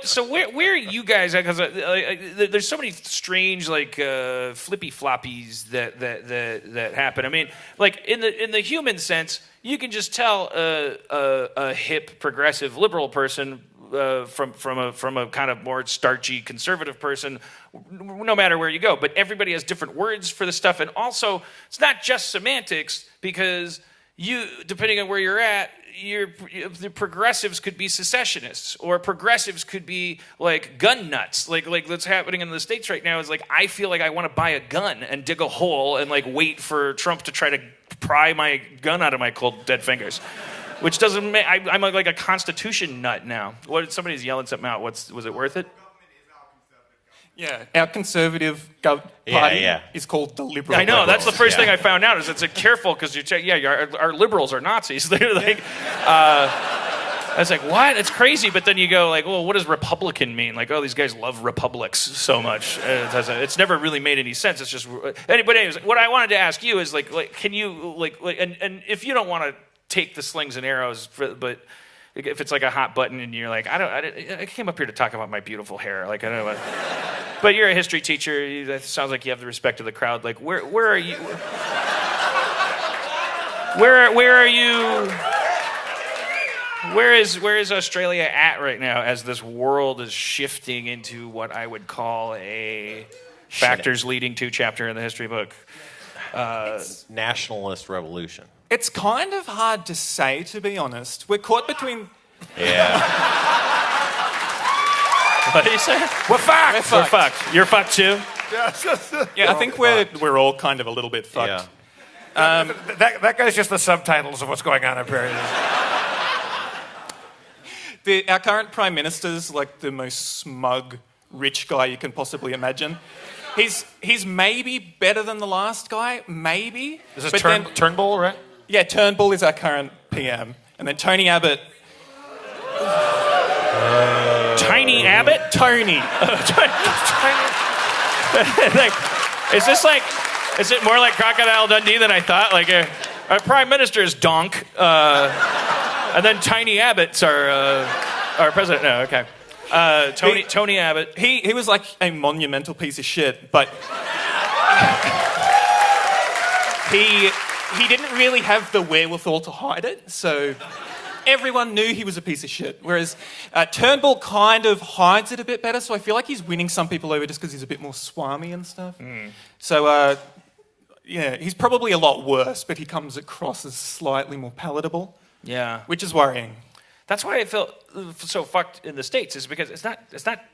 So where are you guys at? Because there's so many strange like flippy floppies that happen. I mean, like in the human sense, you can just tell a hip progressive liberal person from a kind of more starchy conservative person, no matter where you go. But everybody has different words for the stuff, and also it's not just semantics because depending on where you're at. The progressives could be secessionists, or progressives could be like gun nuts. Like what's happening in the States right now is like I feel like I want to buy a gun and dig a hole and like wait for Trump to try to pry my gun out of my cold dead fingers, which doesn't make I'm like a Constitution nut now. Somebody's yelling something out. Was it worth it? Yeah, our conservative party is called the Liberal. I know, that's the first thing I found out is it's careful because our liberals are Nazis. They're like, was like, what? It's crazy. But then you go like, well, what does Republican mean? Like, oh, these guys love republics so much. It's never really made any sense. It's just. But anyways, what I wanted to ask you is like, can you and if you don't want to take the slings and arrows, but if it's like a hot button and you're like, I came up here to talk about my beautiful hair. Like, I don't know. But you're a history teacher. It sounds like you have the respect of the crowd. Like, where are you? Where are you? Where is Australia at right now as this world is shifting into what I would call a factors leading to chapter in the history book? Nationalist revolution. It's kind of hard to say, to be honest. We're caught between... Yeah. What did you say? We're fucked. We're fucked. You're fucked too? Yeah, I think we're all kind of a little bit fucked. Yeah. That guy's just the subtitles of what's going on up here. Our current Prime Minister's like the most smug, rich guy you can possibly imagine. He's maybe better than the last guy, maybe. This is Turnbull, right? Yeah, Turnbull is our current PM. And then Tony Abbott... Tiny Abbott? Tony. Is it more like Crocodile Dundee than I thought? Like our Prime Minister is Donk, and then Tiny Abbott's our president. No, okay. Tony Abbott. He was like a monumental piece of shit, but he didn't really have the wherewithal to hide it, so everyone knew he was a piece of shit. Whereas Turnbull kind of hides it a bit better, so I feel like he's winning some people over just because he's a bit more swami and stuff. So, yeah, he's probably a lot worse, but he comes across as slightly more palatable. Yeah. Which is worrying. That's why I feel so fucked in the States, is because it's not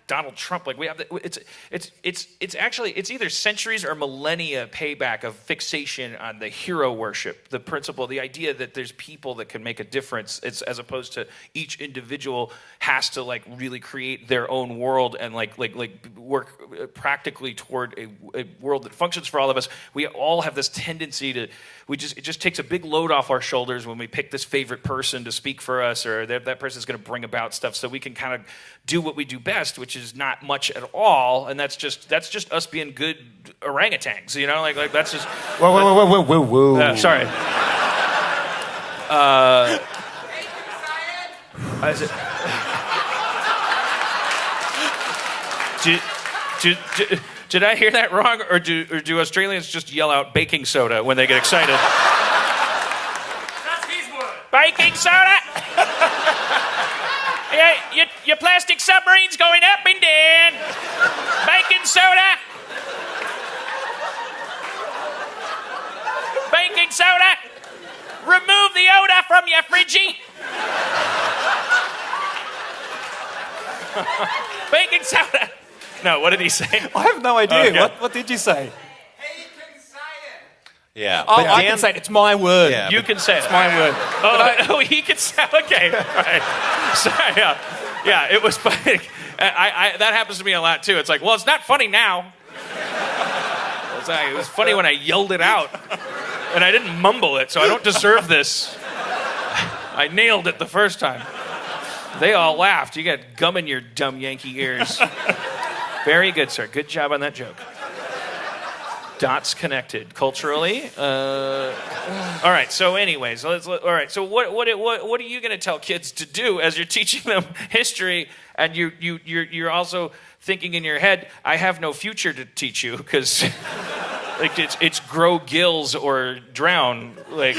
Donald Trump. Like we have it's actually either centuries or millennia payback of fixation on the hero worship, the principle, the idea that there's people that can make a difference. It's as opposed to each individual has to like really create their own world and like work practically toward a world that functions for all of us. We all have this tendency to it just takes a big load off our shoulders when we pick this favorite person to speak for us, or that person's going to bring about stuff, so we can kind of do what we do best, which is not much at all, and that's just us being good orangutans, you know, like that's just. Whoa. Sorry. Did I hear that wrong, or do Australians just yell out baking soda when they get excited? That's his word. Baking soda! Yeah, your plastic submarine's going up and down. Baking soda! Baking soda! Remove the odor from your fridgie! Baking soda! No, what did he say? I have no idea. Okay. What did you say? He can say it. Yeah. Oh, But I Dan- can say it. It's my word. Yeah, You can say it. It's my word. Oh, he could say. Okay, all right. Sorry. Yeah, it was funny. That happens to me a lot too. It's like, well, it's not funny now. It was funny when I yelled it out, and I didn't mumble it, so I don't deserve this. I nailed it the first time. They all laughed. You got gum in your dumb Yankee ears. Very good, sir. Good job on that joke. Dots connected culturally. All right. So, anyways, all right. So, what are you going to tell kids to do as you're teaching them history, and you're also thinking in your head, I have no future to teach you because, like, it's grow gills or drown. Like,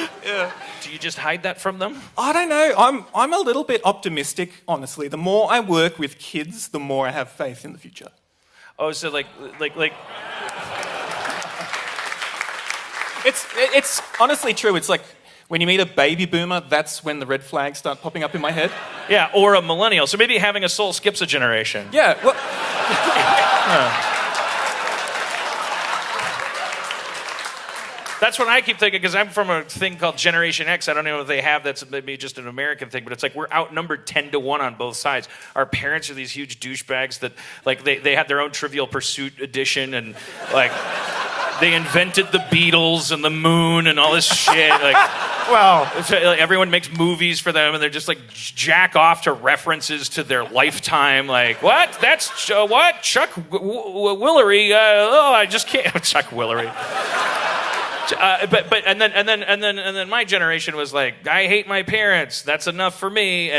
do you just hide that from them? I don't know. I'm a little bit optimistic, honestly. The more I work with kids, the more I have faith in the future. Oh, so like. It's honestly true. It's like when you meet a baby boomer, that's when the red flags start popping up in my head. Yeah, or a millennial. So maybe having a soul skips a generation. Yeah, well... That's what I keep thinking, because I'm from a thing called Generation X. I don't know if they have, that's maybe just an American thing, but it's like we're outnumbered 10-1 on both sides. Our parents are these huge douchebags that, like, they had their own Trivial Pursuit edition, and, like, they invented the Beatles and the moon and all this shit. Like, Well, So, like, everyone makes movies for them, and they're just like jack off to references to their lifetime. Like, what? That's what? Chuck Willery? I just can't. Chuck Willery. And then my generation was like, I hate my parents. That's enough for me.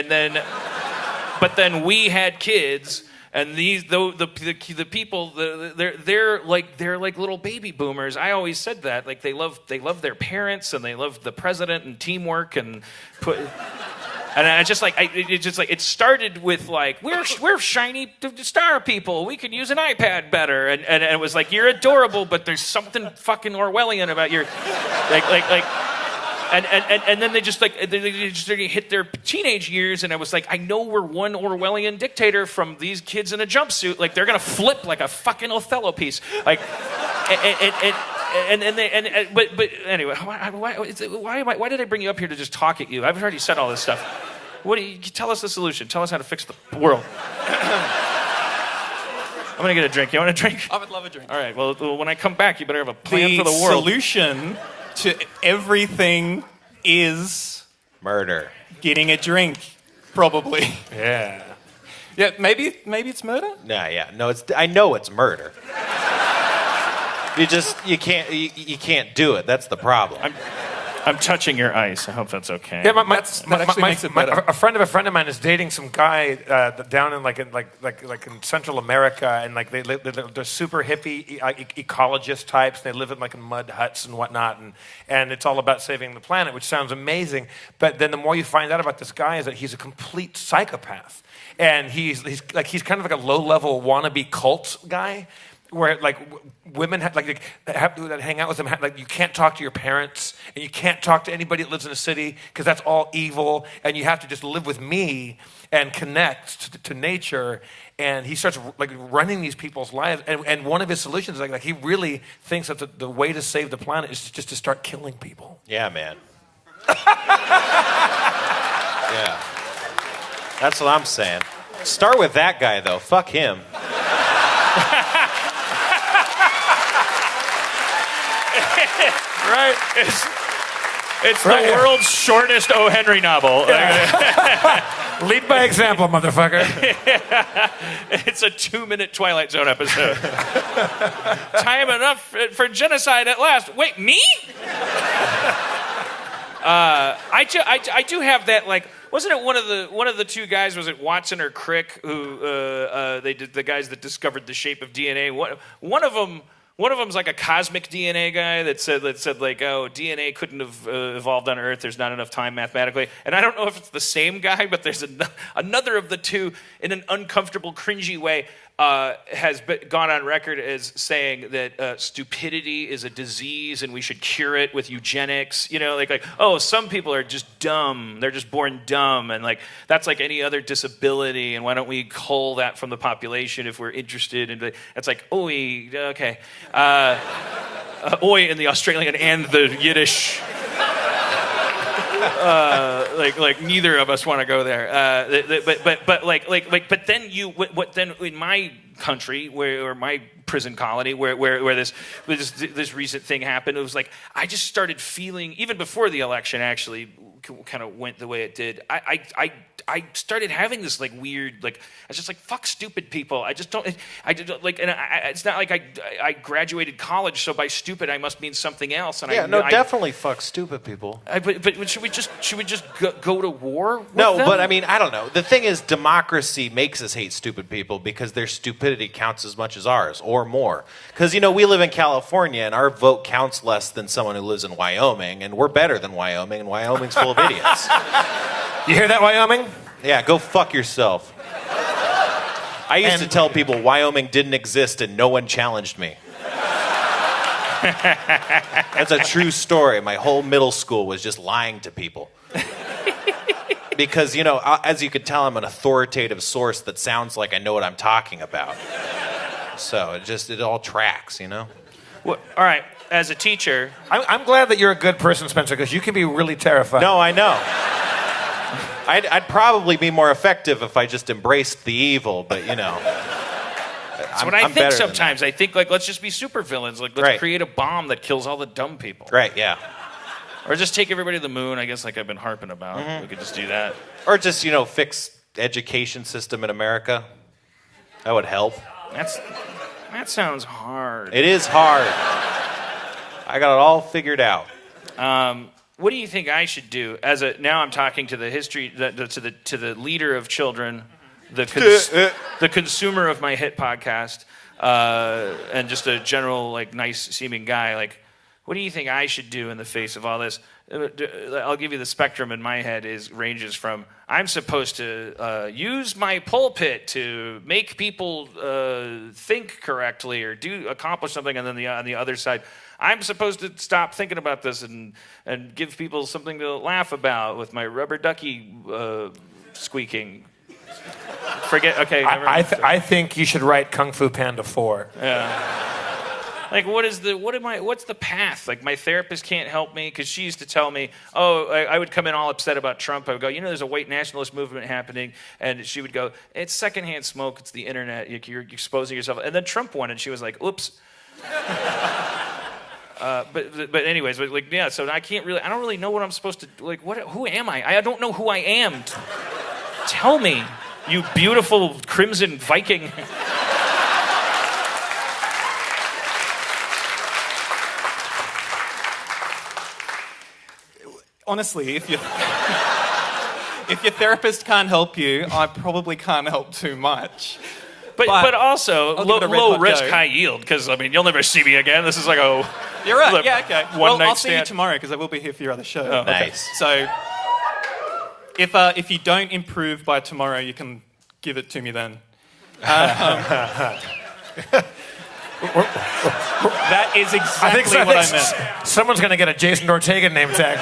But then we had kids. And the people, they're like little baby boomers. I always said that, like they love their parents and they love the president and teamwork and it started with like we're shiny star people. We could use an iPad better, and it was like you're adorable, but there's something fucking Orwellian about your like. And then they just hit their teenage years, and I was like, I know we're one Orwellian dictator from these kids in a jumpsuit. Like they're gonna flip like a fucking Othello piece. Like, but anyway, why did I bring you up here to just talk at you? I've already said all this stuff. What do you tell us the solution? Tell us how to fix the world. I'm gonna get a drink. You want a drink? I would love a drink. All right. Well, when I come back, you better have a plan for the world. The solution to everything is Murder. getting a drink, probably. yeah. Yeah, maybe it's murder. No, I know it's murder. You can't do it. That's the problem. I'm touching your ice. I hope that's okay. Yeah, That actually makes it better. a friend of mine is dating some guy down in Central America, and like they're super hippie ecologist types. They live in mud huts and whatnot, and it's all about saving the planet, which sounds amazing. But then the more you find out about this guy is that he's a complete psychopath, and he's kind of like a low-level wannabe cult guy. Where women have that hang out with them, you can't talk to your parents and you can't talk to anybody that lives in a city because that's all evil, and you have to just live with me and connect to nature. And he starts running these people's lives, and one of his solutions is he really thinks that the way to save the planet is just to start killing people. Yeah, man. Yeah. That's what I'm saying. Start with that guy though. Fuck him. Right? It's the world's shortest O. Henry novel. Yeah. Lead by example, motherfucker. It's a 2-minute Twilight Zone episode. Time enough for genocide at last. Wait, me? I do have that, wasn't it one of the two guys, was it Watson or Crick, who they did, the guys that discovered the shape of DNA? One of them's like a cosmic DNA guy that said DNA couldn't have evolved on Earth. There's not enough time mathematically. And I don't know if it's the same guy, but there's another of the two in an uncomfortable, cringy way has gone on record as saying that stupidity is a disease and we should cure it with eugenics. Some people are just dumb. They're just born dumb, and that's like any other disability. And why don't we cull that from the population if we're interested? And it's like, oi, okay, oi in the Australian and the Yiddish. Neither of us want to go there. But then in my country, or my prison colony, where this recent thing happened, it was like I just started feeling, even before the election actually kind of went the way it did. I started having this weird, I was just fuck stupid people. I just don't, it's not like I graduated college, so by stupid I must mean something else. And definitely fuck stupid people. But should we just go to war with No, them? but I mean, I don't know. The thing is, democracy makes us hate stupid people because their stupidity counts as much as ours, or more. Because, we live in California, and our vote counts less than someone who lives in Wyoming, and we're better than Wyoming, and Wyoming's full of idiots. You hear that, Wyoming? Yeah, go fuck yourself. I used to tell people Wyoming didn't exist and no one challenged me. That's a true story. My whole middle school was just lying to people. Because, as you can tell, I'm an authoritative source that sounds like I know what I'm talking about. So it all tracks, Well, all right, as a teacher... I'm glad that you're a good person, Spencer, because you can be really terrifying. No, I know. I'd probably be more effective if I just embraced the evil, but That's what I think sometimes. I think let's just be supervillains. Let's create a bomb that kills all the dumb people. Right, yeah. Or just take everybody to the moon, I guess, like I've been harping about. We could just do that. Or just, fix education system in America. That would help. That sounds hard. It is hard. I got it all figured out. What do you think I should do? Now I'm talking to the to the leader of children, the consumer of my hit podcast, and just a general nice seeming guy. What do you think I should do in the face of all this? I'll give you the spectrum in my head ranges from I'm supposed to use my pulpit to make people think correctly or accomplish something, and then on the other side, I'm supposed to stop thinking about this and give people something to laugh about with my rubber ducky squeaking. Forget. Okay. I think you should write Kung Fu Panda 4. Yeah. What's the path? My therapist can't help me because she used to tell me, I would come in all upset about Trump. I would go, there's a white nationalist movement happening. And she would go, it's secondhand smoke. It's the internet. You're exposing yourself. And then Trump won and she was like, oops. But anyways, so I don't really know what I'm supposed to, who am I? I don't know who I am. Tell me, you beautiful crimson Viking. Honestly, if your therapist can't help you, I probably can't help too much. But also low risk, go. high yield, because you'll never see me again. This is You're right. Yeah. Okay. Well, I'll see you stand. tomorrow because I will be here for your other show. Oh, okay. Nice. So, if you don't improve by tomorrow, you can give it to me then. That is exactly what I meant. Someone's going to get a Jason Ortega name tag.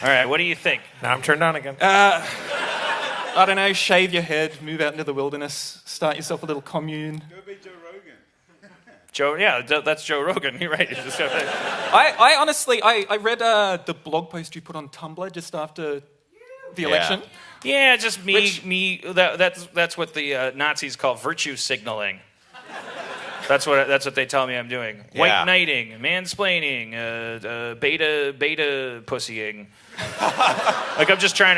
All right, what do you think? Now I'm turned on again. I don't know, shave your head, move out into the wilderness, start yourself a little commune. Go be Joe Rogan. That's Joe Rogan. You're right. I honestly read the blog post you put on Tumblr just after the election. Yeah, just me. That's what the Nazis call virtue signaling. That's what they tell me I'm doing. Yeah. White knighting, mansplaining, beta pussying. I'm just trying.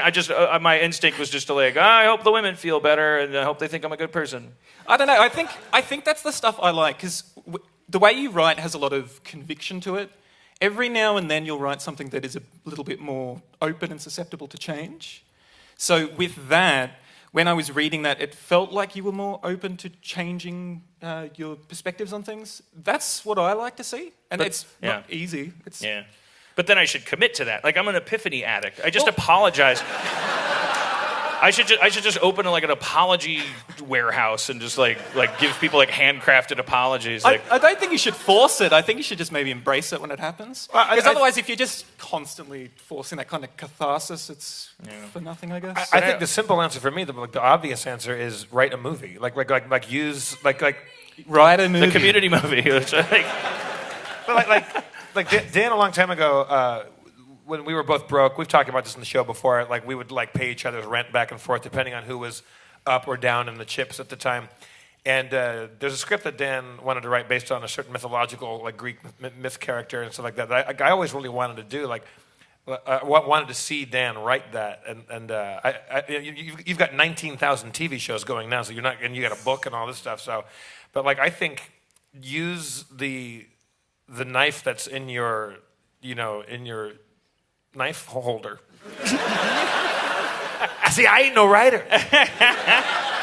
My instinct was just to I hope the women feel better, and I hope they think I'm a good person. I don't know. I think that's the stuff I like because the way you write has a lot of conviction to it. Every now and then you'll write something that is a little bit more open and susceptible to change. So with that, when I was reading that, it felt like you were more open to changing your perspectives on things. That's what I like to see, and it's not easy. Yeah, but then I should commit to that. I'm an epiphany addict. I just apologize. I should just open an apology warehouse and just give people handcrafted apologies. I don't think you should force it. I think you should just maybe embrace it when it happens. Because otherwise, if you're just constantly forcing that kind of catharsis, it's for nothing, I guess. I think the simple answer for me, the obvious answer, is write a movie. Write a movie. The Community movie. But Dan a long time ago. When we were both broke, we've talked about this in the show before, we would pay each other's rent back and forth depending on who was up or down in the chips at the time. And there's a script that Dan wanted to write based on a certain mythological Greek myth character and stuff like that. I always really wanted to do wanted to see Dan write that. You've got 19,000 TV shows going now, so you got a book and all this stuff. So, but I think use the knife that's in your knife holder. See, I ain't no writer.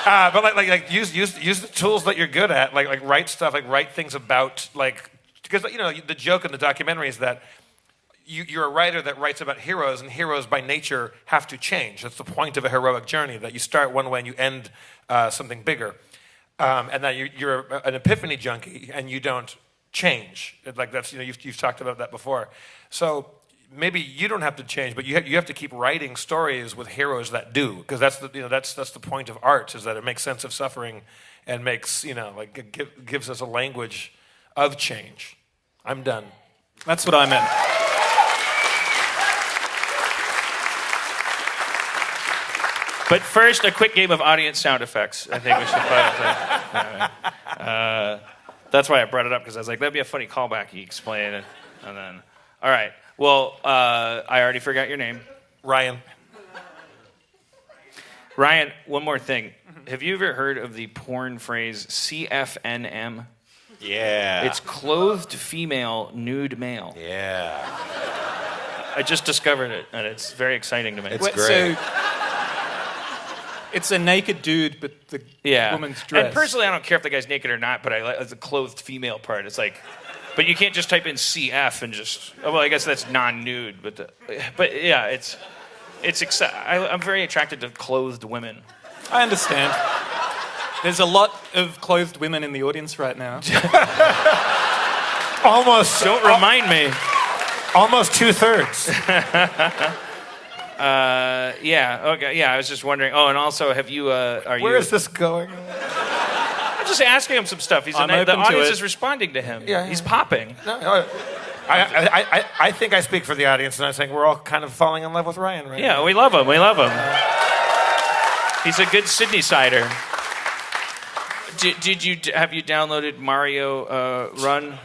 But use the tools that you're good at. Write stuff. Write things about because the joke in the documentary is that you're a writer that writes about heroes, and heroes by nature have to change. That's the point of a heroic journey, that you start one way and you end something bigger, and that you're an epiphany junkie and you don't change. That's you've talked about that before. So. Maybe you don't have to change, but you have to keep writing stories with heroes that do, because that's the point of art, is that it makes sense of suffering and makes gives us a language of change. I'm done. That's what I meant. But first, a quick game of audience sound effects. I think we should play. That's why I brought it up, because I was like, that'd be a funny callback. You explain it, and then, all right. Well, I already forgot your name. Ryan. Ryan, one more thing. Have you ever heard of the porn phrase CFNM? Yeah. It's clothed female, nude male. Yeah. I just discovered it, and it's very exciting to me. It's great. So it's a naked dude, but the woman's dressed. And personally, I don't care if the guy's naked or not, but I like the clothed female part. It's like, but you can't just type in CF and just. Oh, well, I guess that's non-nude, but yeah, it's I'm very attracted to clothed women. I understand. There's a lot of clothed women in the audience right now. Almost. Don't remind me. Almost 2/3. Yeah. Okay. Yeah. I was just wondering. Oh, and also, have you? Where is this going? I'm just asking him some stuff. The open to audience it. is responding to him. Yeah. He's popping. No, I think I speak for the audience, and I'm saying we're all kind of falling in love with Ryan right now. Yeah, we love him. We love him. He's a good Sydney sider. Have you downloaded Mario Run?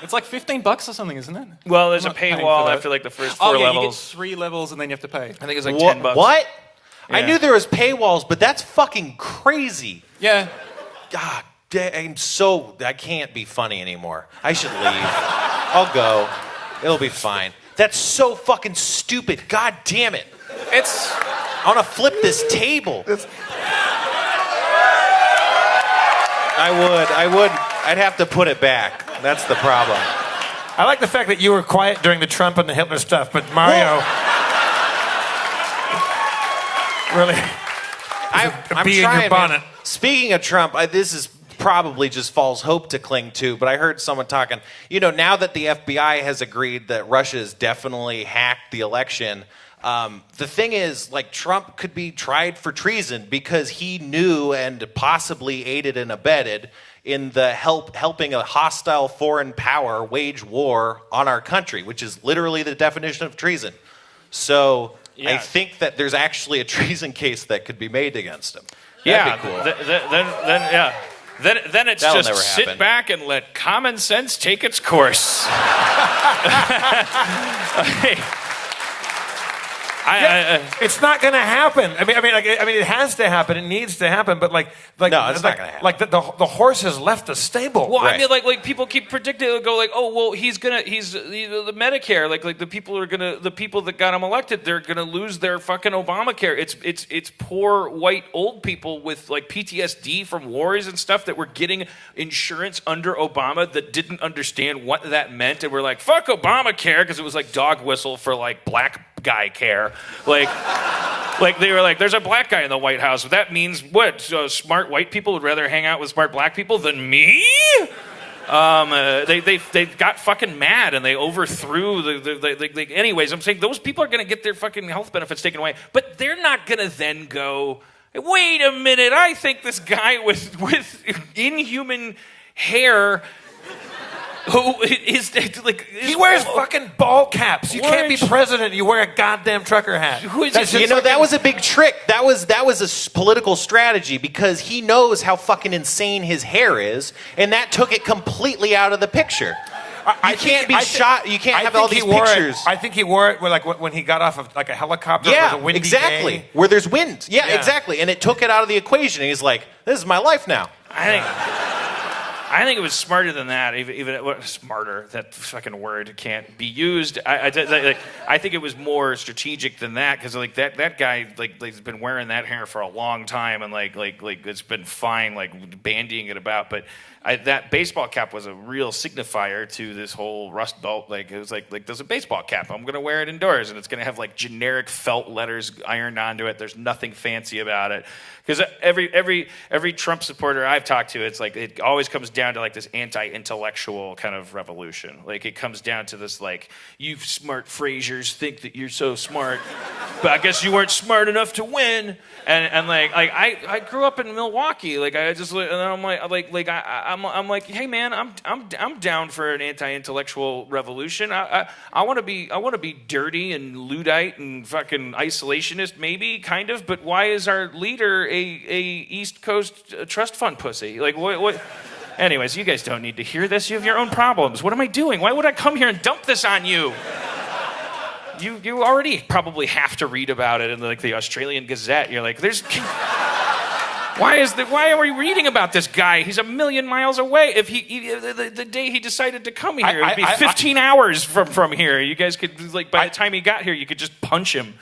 It's like $15 or something, isn't it? Well, there's a I'm not paying paywall for that. after like the first 4 You get levels. 3 levels and then you have to pay. I think it's like What? $10. What? I Yeah. knew there was paywalls, but that's fucking crazy. Yeah. God, I can't be funny anymore. I should leave. I'll go. It'll be fine. That's so fucking stupid. God damn it. It's... I want to flip this table. I would. I'd have to put it back. That's the problem. I like the fact that you were quiet during the Trump and the Hitler stuff, but Mario really I'm bee in trying, your bonnet. man. Speaking of Trump, this is probably just false hope to cling to, but I heard someone talking, now that the FBI has agreed that Russia has definitely hacked the election, the thing is, like, Trump could be tried for treason because he knew and possibly aided and abetted in the helping a hostile foreign power wage war on our country, which is literally the definition of treason. So Yeah. I think that there's actually a treason case that could be made against him. Yeah. That'd be cool. Then it's That'll just never sit happen. back and let common sense take its course. It's not going to happen. I mean, it has to happen. It needs to happen. But no, it's not gonna happen. Like the horse has left the stable. Well, Right. I mean, like people keep predicting. They'll go like, oh, well, he's the Medicare. Like the people that got him elected, they're gonna lose their fucking Obamacare. It's poor white old people with like PTSD from wars and stuff that were getting insurance under Obama that didn't understand what that meant, and were like, fuck Obamacare, because it was like dog whistle for like black guy care. Like they were like, there's a black guy in the White House. That means what? So smart white people would rather hang out with smart black people than me? They got fucking mad and they overthrew the anyways, I'm saying those people are going to get their fucking health benefits taken away, but they're not going to then go, wait a minute, I think this guy with inhuman hair who is like... He wears fucking ball caps. You can't be president. You wear a goddamn trucker hat. That was a big trick. That was a political strategy because he knows how fucking insane his hair is, and that took it completely out of the picture. You can't have all these pictures. I think he wore it when he got off of like a helicopter. It was a windy exactly. day. Where there's wind. Yeah, exactly. And it took it out of the equation. And he's like, "This is my life now." I think it was smarter than that. Even smarter, that fucking word can't be used. I think it was more strategic than that, because like that guy has been wearing that hair for a long time, and like it's been fine, like bandying it about. But that baseball cap was a real signifier to this whole Rust Belt. Like it was like there's a baseball cap. I'm gonna wear it indoors, and it's gonna have like generic felt letters ironed onto it. There's nothing fancy about it. Because every Trump supporter I've talked to, it's like it always comes down to like this anti-intellectual kind of revolution. Like it comes down to this like, you smart Frasers think that you're so smart, but I guess you weren't smart enough to win. And like I grew up in Milwaukee. Like I just, and I'm I'm like, hey man, I'm down for an anti-intellectual revolution. I want to be dirty and Luddite and fucking isolationist, maybe kind of. But why is our leader a East Coast trust fund pussy? Like what? Anyways, you guys don't need to hear this. You have your own problems. What am I doing? Why would I come here and dump this on you? You already probably have to read about it in like the Australian Gazette. You're like, why are we reading about this guy? He's a million miles away. If the day he decided to come here, it'd be 15 hours from here. You guys could like by the time he got here, you could just punch him.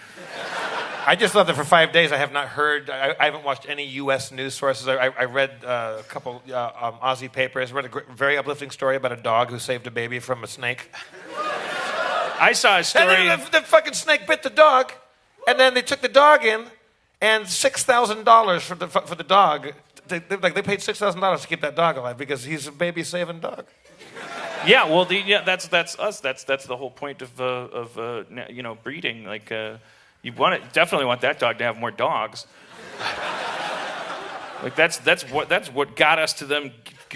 I just love that for 5 days I have not heard, I haven't watched any U.S. news sources. I read a couple Aussie papers. I read a very uplifting story about a dog who saved a baby from a snake. I saw a story. And then the fucking snake bit the dog, and then they took the dog in, and $6,000 for the dog. They paid $6,000 to keep that dog alive because he's a baby saving dog. Yeah, well, that's us. That's the whole point of breeding. Like you definitely want that dog to have more dogs. Like that's what got us to them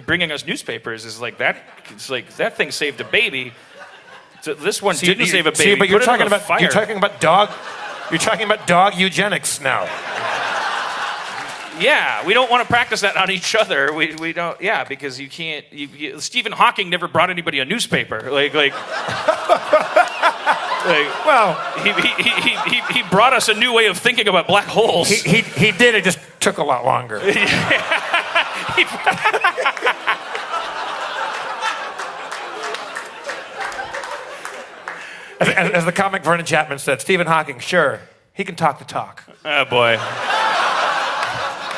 bringing us newspapers. Is like that. It's like that thing saved a baby. So this one didn't save a baby. See, but you're talking about dog eugenics now. Yeah, we don't want to practice that on each other. We don't. Yeah, because you can't. Stephen Hawking never brought anybody a newspaper. Well, he brought us a new way of thinking about black holes. He did. It just took a lot longer. As the comic Vernon Chapman said, Stephen Hawking, sure, he can talk the talk. Oh boy,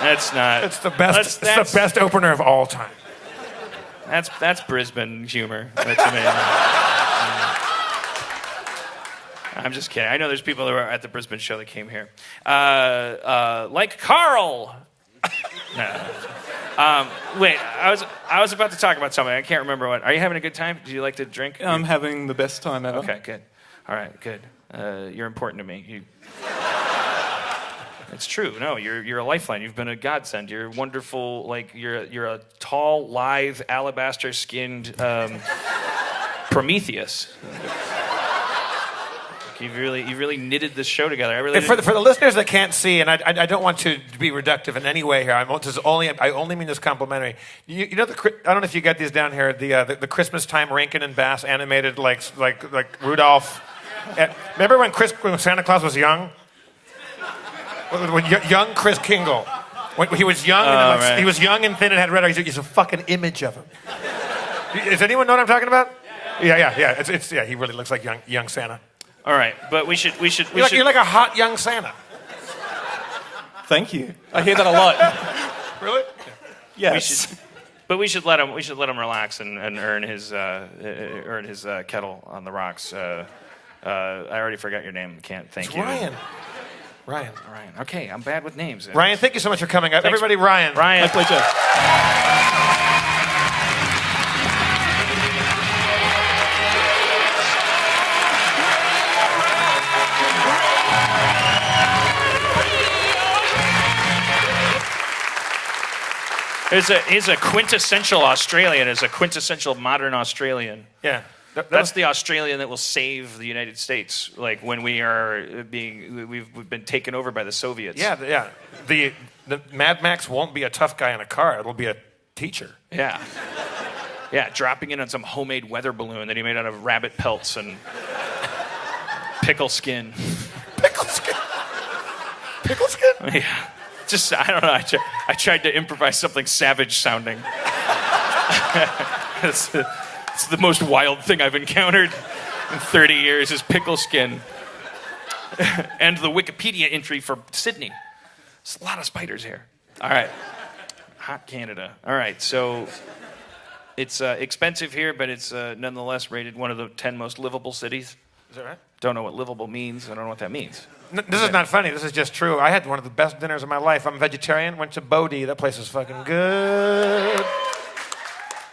that's not. It's the best. It's the best opener of all time. That's Brisbane humor. That's amazing. I'm just kidding. I know there's people that were at the Brisbane show that came here, like Carl. No. Wait, I was about to talk about something. I can't remember what. Are you having a good time? Do you like to drink? I'm having the best time ever. Okay, good. All right, good. You're important to me. It's true. No, you're a lifeline. You've been a godsend. You're wonderful. Like you're a tall, lithe, alabaster-skinned Prometheus. You've really knitted this show together. For the listeners that can't see, and I don't want to be reductive in any way here. I only mean this complimentary. You know, I don't know if you got these down here. The Christmas time Rankin and Bass animated like Rudolph. Remember when Santa Claus was young? When young Chris Kingle, when he was young, right. He was young and thin and had red eyes. He's a fucking image of him. Does anyone know what I'm talking about? Yeah. It's he really looks like young Santa. All right, but we should. You're like a hot young Santa. Thank you. I hear that a lot. Really? Yes. We should let him relax and earn his kettle on the rocks. I already forgot your name. Can't thank you. Ryan. Okay, I'm bad with names. Ryan, thank you so much for coming up. Everybody, Ryan. My pleasure. He's a quintessential Australian. Is a quintessential modern Australian. Yeah. That's the Australian that will save the United States, like when we've been taken over by the Soviets. Yeah. The Mad Max won't be a tough guy in a car. It'll be a teacher. Yeah, dropping in on some homemade weather balloon that he made out of rabbit pelts and pickle skin. Pickle skin? Pickle skin? Yeah. Just, I don't know. I tried to improvise something savage sounding. It's the most wild thing I've encountered in 30 years is pickle skin. And the Wikipedia entry for Sydney. There's a lot of spiders here. All right. Hot Canada. All right. So it's expensive here, but it's nonetheless rated one of the 10 most livable cities. Is that right? Don't know what livable means. I don't know what that means. This is not funny. This is just true. I had one of the best dinners of my life. I'm a vegetarian. Went to Bodhi. That place is fucking good.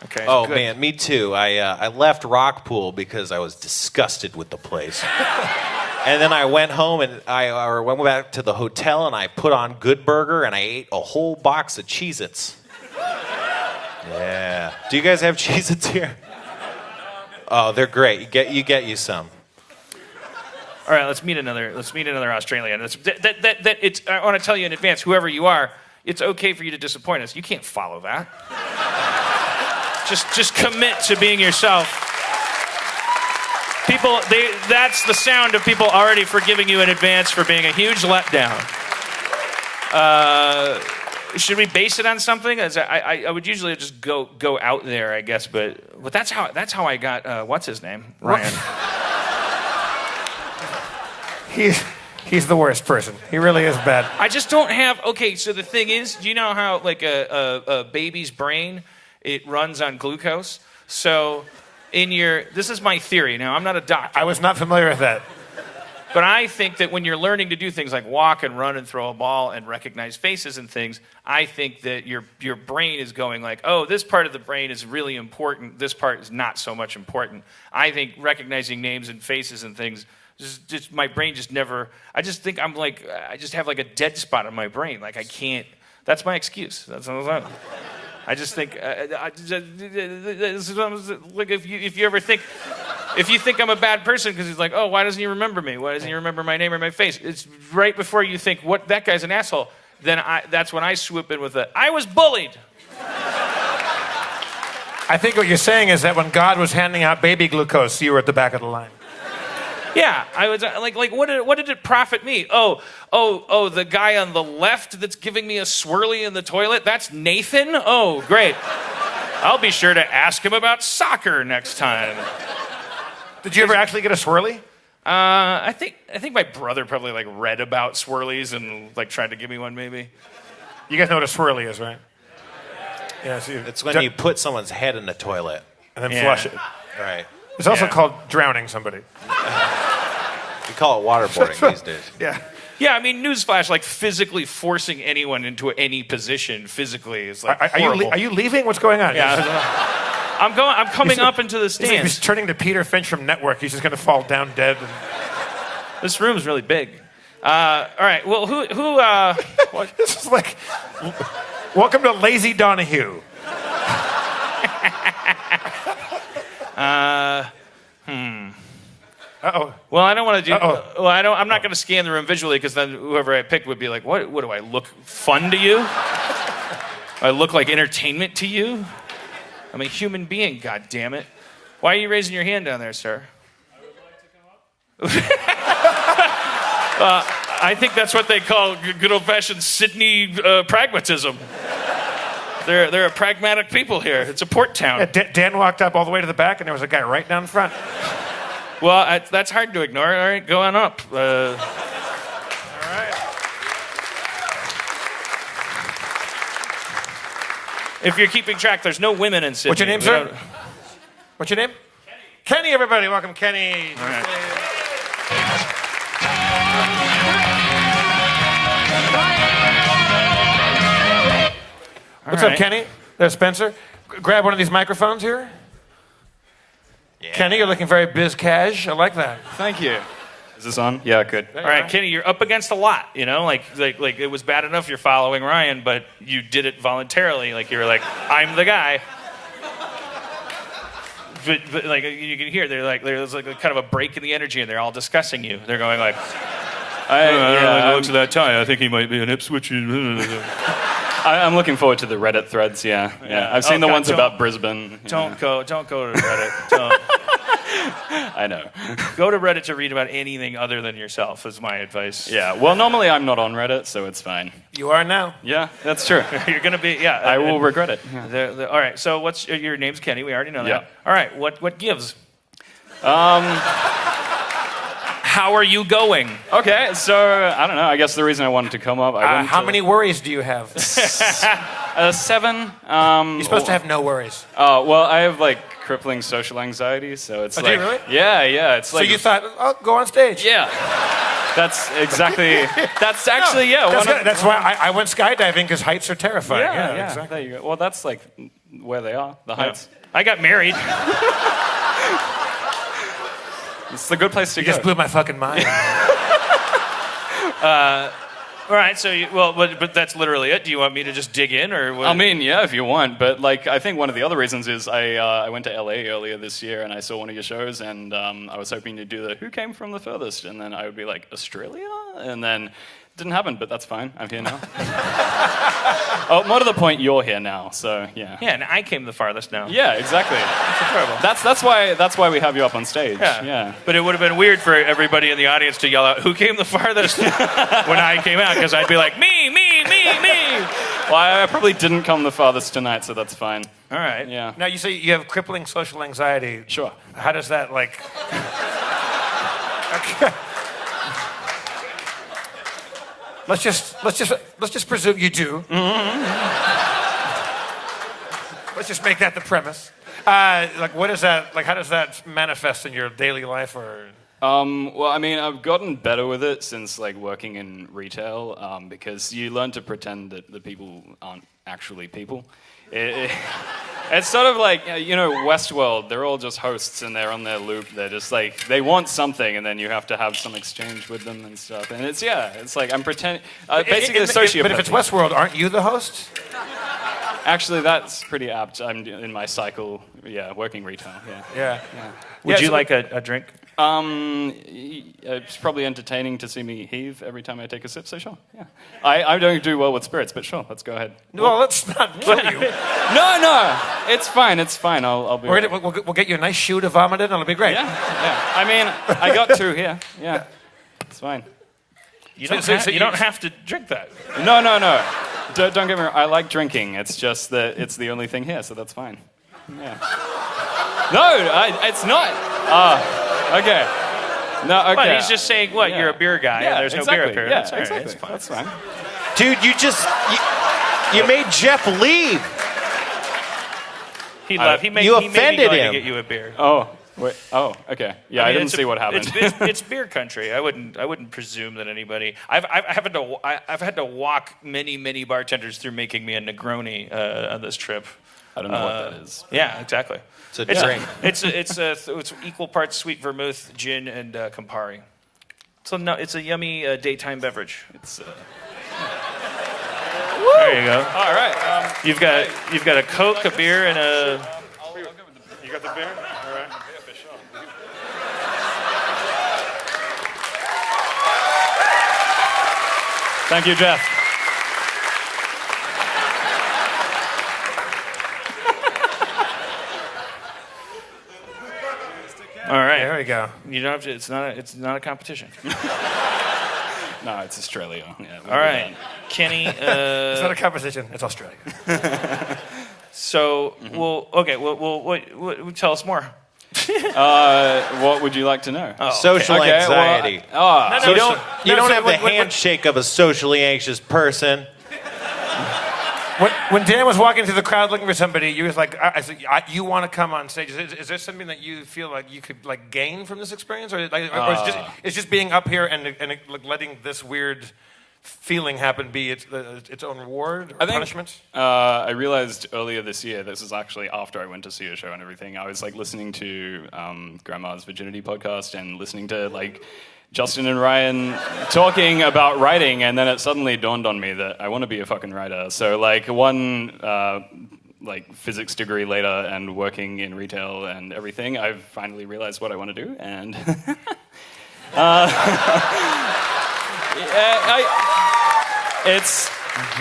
Okay. Oh good. man, me too. I left Rockpool because I was disgusted with the place. And then I went home and I went back to the hotel and I put on Good Burger and I ate a whole box of Cheez-Its. Yeah. Do you guys have Cheez-Its here? Oh, they're great. You get some. All right, let's meet another Australian. I want to tell you in advance, whoever you are, it's okay for you to disappoint us. You can't follow that. Just commit to being yourself. That's the sound of people already forgiving you in advance for being a huge letdown. Should we base it on something? I would usually just go out there, I guess, but that's how I got what's his name? Ryan. He's the worst person. He really is bad. I just don't have. Okay, so the thing is, do you know how like a baby's brain, it runs on glucose? So this is my theory. Now I'm not a doctor. I was not familiar with that. But I think that when you're learning to do things like walk and run and throw a ball and recognize faces and things, I think that your brain is going like, oh, this part of the brain is really important. This part is not so much important. I think recognizing names and faces and things, just my brain just never. I just think I just have like a dead spot in my brain. Like I can't. That's my excuse. That's what I'm saying. I just think, like if you ever think, if you think I'm a bad person because he's like, oh, why doesn't he remember me? Why doesn't he remember my name or my face? It's right before you think, what, that guy's an asshole. Then that's when I swoop in with I was bullied. I think what you're saying is that when God was handing out baby glucose, you were at the back of the line. Yeah, I was like, what did it profit me? Oh, the guy on the left that's giving me a swirly in the toilet, that's Nathan? Oh, great. I'll be sure to ask him about soccer next time. Did you ever actually get a swirly? I think my brother probably like read about swirlies and like tried to give me one maybe. You guys know what a swirly is, right? Yeah, so It's when you put someone's head in the toilet. and then flush it. Right. It's also Yeah. called drowning somebody. We call it waterboarding these days. Yeah. Yeah, I mean, newsflash, like physically forcing anyone into any position physically is like horrible. Are you leaving? What's going on? Yeah, I'm coming up into the He's stands. turning to Peter Finch from Network. He's just going to fall down dead. This room's really big. All right, well, who what? This is like, welcome to Lazy Donahue. Uh-oh. Well, I don't want to do. Uh-oh. Well, I'm not going to scan the room visually because then whoever I picked would be like, "What? What do I look fun to you? I look like entertainment to you? I'm a human being. God damn it! Why are you raising your hand down there, sir?" I would like to come up. I think that's what they call good old-fashioned Sydney pragmatism. They're a pragmatic people here. It's a port town. Yeah, Dan walked up all the way to the back, and there was a guy right down front. Well, that's hard to ignore. All right, go on up. All right. If you're keeping track, there's no women in Sydney. What's your name, We sir? don't- What's your name? Kenny, everybody. Welcome, Kenny. All right. What's All up, right. Kenny? There's Spencer. Grab one of these microphones here. Yeah. Kenny, you're looking very biz-cash. I like that. Thank you. Is this on? Yeah, good. All right, Kenny, you're up against a lot, you know? Like it was bad enough you're following Ryan, but you did it voluntarily. Like, you were like, I'm the guy. But like, you can hear, there's like kind of a break in the energy, and they're all discussing you. They're going like, I don't know the looks of that tie. I think he might be an Ipswich. I'm looking forward to the Reddit threads, yeah. I've seen the God, ones don't- about Brisbane. Don't go to Reddit. Don't. I know. Go to Reddit to read about anything other than yourself, is my advice. Yeah, well, normally I'm not on Reddit, so it's fine. You are now. Yeah, that's true. You're going to be, yeah. I will regret it. All right, so what's your name's Kenny. We already know that. Yeah. All right, what gives? How are you going? Okay, so, I don't know. I guess the reason I wanted to come up... How many worries do you have? 7. You're supposed to have no worries. Oh, well, I have, like, crippling social anxiety, so it's do like... you really? Yeah, it's So like... you thought, oh, go on stage. Yeah. That's exactly... That's actually, yeah. That's why I went skydiving, because heights are terrifying. Yeah, exactly. there you go. Well, that's like where they are, the Heights. I got married. It's a good place to You go. just blew my fucking mind. All right, so but that's literally it. Do you want me to just dig in, or what? I mean, yeah, if you want, but like, I think one of the other reasons is I went to LA earlier this year and I saw one of your shows, and I was hoping to do the "Who came from the furthest," and then I would be like, Australia, and then it didn't happen, but that's fine. I'm here now. Oh, more to the point, you're here now, so yeah. Yeah, and I came the farthest now. Yeah, exactly. That's incredible. That's why we have you up on stage. Yeah. But it would have been weird for everybody in the audience to yell out, "Who came the farthest?" when I came out, because I'd be like, me. Well, I probably didn't come the farthest tonight, so that's fine. All right. Yeah. Now, you say you have crippling social anxiety. Sure. How does that, like... Okay. Let's just presume you do. Let's just make that the premise. Like, what is that? Like, how does that manifest in your daily life, or? Well, I mean, I've gotten better with it since like working in retail, because you learn to pretend that the people aren't actually people. It's sort of like, Westworld. They're all just hosts and they're on their loop. They're just like, they want something and then you have to have some exchange with them and stuff. And it's like I'm pretending, basically a sociopath. But if it's Westworld, aren't you the host? Actually, that's pretty apt. I'm in my cycle, working retail, Yeah. Would you like a drink? It's probably entertaining to see me heave every time I take a sip, so sure, yeah. I don't do well with spirits, but sure, let's go ahead. Well, let's not kill you. No, it's fine, I'll be right. We'll get you a nice shoe to vomit in, and it'll be great. Yeah. I mean, I got two here, yeah. It's fine. You don't have to drink that. No. Don't get me wrong, I like drinking, it's just that it's the only thing here, so that's fine. Yeah. No, it's not. Okay. No, okay. But he's just saying, you're a beer guy, and there's no beer up here. Yeah, That's all right. exactly. That's fine. Dude, you made Jeff leave. He left. He made you me offended go him. to get you a beer. Oh, wait. Oh, okay. Yeah, I didn't see what happened. It's beer country. I wouldn't presume that anybody. I've had to walk many bartenders through making me a Negroni on this trip. I don't know what that is. Yeah, exactly. It's a drink. It's equal parts sweet vermouth, gin, and Campari. So no, it's a yummy daytime beverage. It's. There you go. All right. You've got a Coke, a beer, and a. You got the beer? All right. Thank you, Jeff. All right. There we go. You don't have to. It's not a competition. No, it's Australia. Yeah, All right, Kenny. It's not a competition. It's Australia. So, tell us more. What would you like to know? Social anxiety. No, You don't have the when- handshake of a socially anxious person. When Dan was walking through the crowd looking for somebody, you was like, I said, you want to come on stage? Is there something that you feel like you could like gain from this experience, or it's just being up here and like, letting this weird feeling happen be its own reward or punishment? I realized earlier this year, this is actually after I went to see a show and everything, I was like listening to Grandma's Virginity podcast and listening to like Justin and Ryan talking about writing, and then it suddenly dawned on me that I want to be a fucking writer. So like one like physics degree later and working in retail and everything, I've finally realized what I want to do, and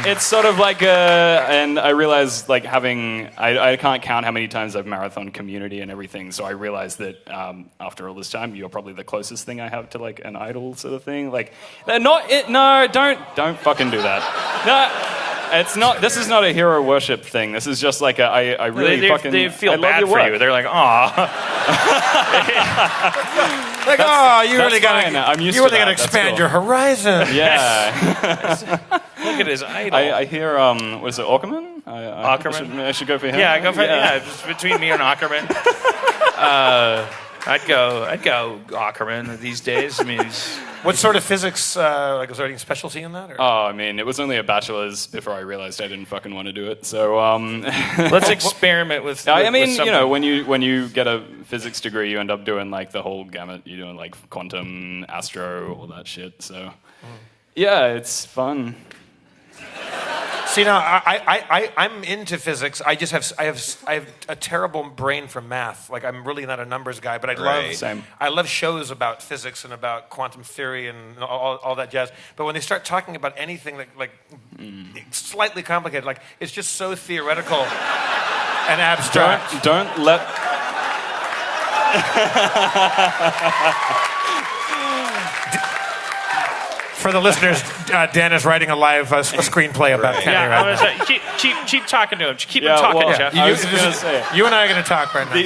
it's sort of like and I realized like I can't count how many times I've marathon Community and everything, so I realized that after all this time, you're probably the closest thing I have to like an idol sort of thing. Like, don't fucking do that. No, it's not. This is not a hero worship thing. This is just like I really they feel I love bad your for work. you. They're like, aw. Like, you really gotta expand cool. your horizon. Yeah. Look at his idol. I hear, was it Ackerman? Ackerman? I should go for him. Yeah, go for it. Yeah, just between me and Ackerman. I'd go Ackerman these days. I mean, What sort of physics? Like, was there any specialty in that? Or? Oh, I mean, it was only a bachelor's before I realized I didn't fucking want to do it. So, Let's experiment with. I mean, with you know, when you get a physics degree, you end up doing like the whole gamut. You're doing like quantum, astro, all that shit. So, yeah, it's fun. See, now I'm into physics. I have a terrible brain for math. Like, I'm really not a numbers guy, but I love shows about physics and about quantum theory and all that jazz. But when they start talking about anything like slightly complicated, like, it's just so theoretical and abstract. Don't let. For the listeners, Dan is writing a live screenplay about Kenny right now. Keep talking to him. Keep him talking, Jeff. I was gonna say. You and I are going to talk right now.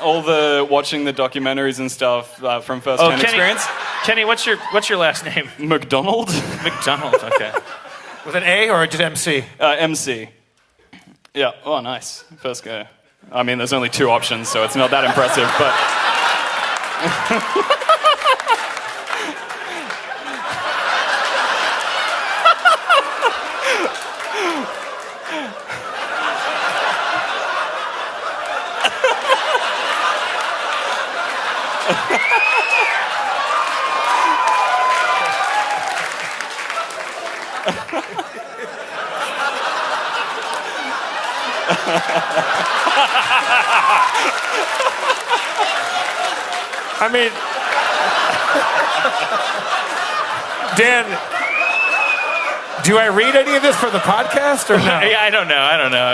All the watching the documentaries and stuff from first-hand experience. Kenny, what's your last name? McDonald. McDonald. Okay. With an A or just MC? MC. Yeah. Oh, nice. First go. I mean, there's only 2 options, so it's not that impressive, but. I mean, Dan, do I read any of this for the podcast or no? Yeah, I don't know. I don't know.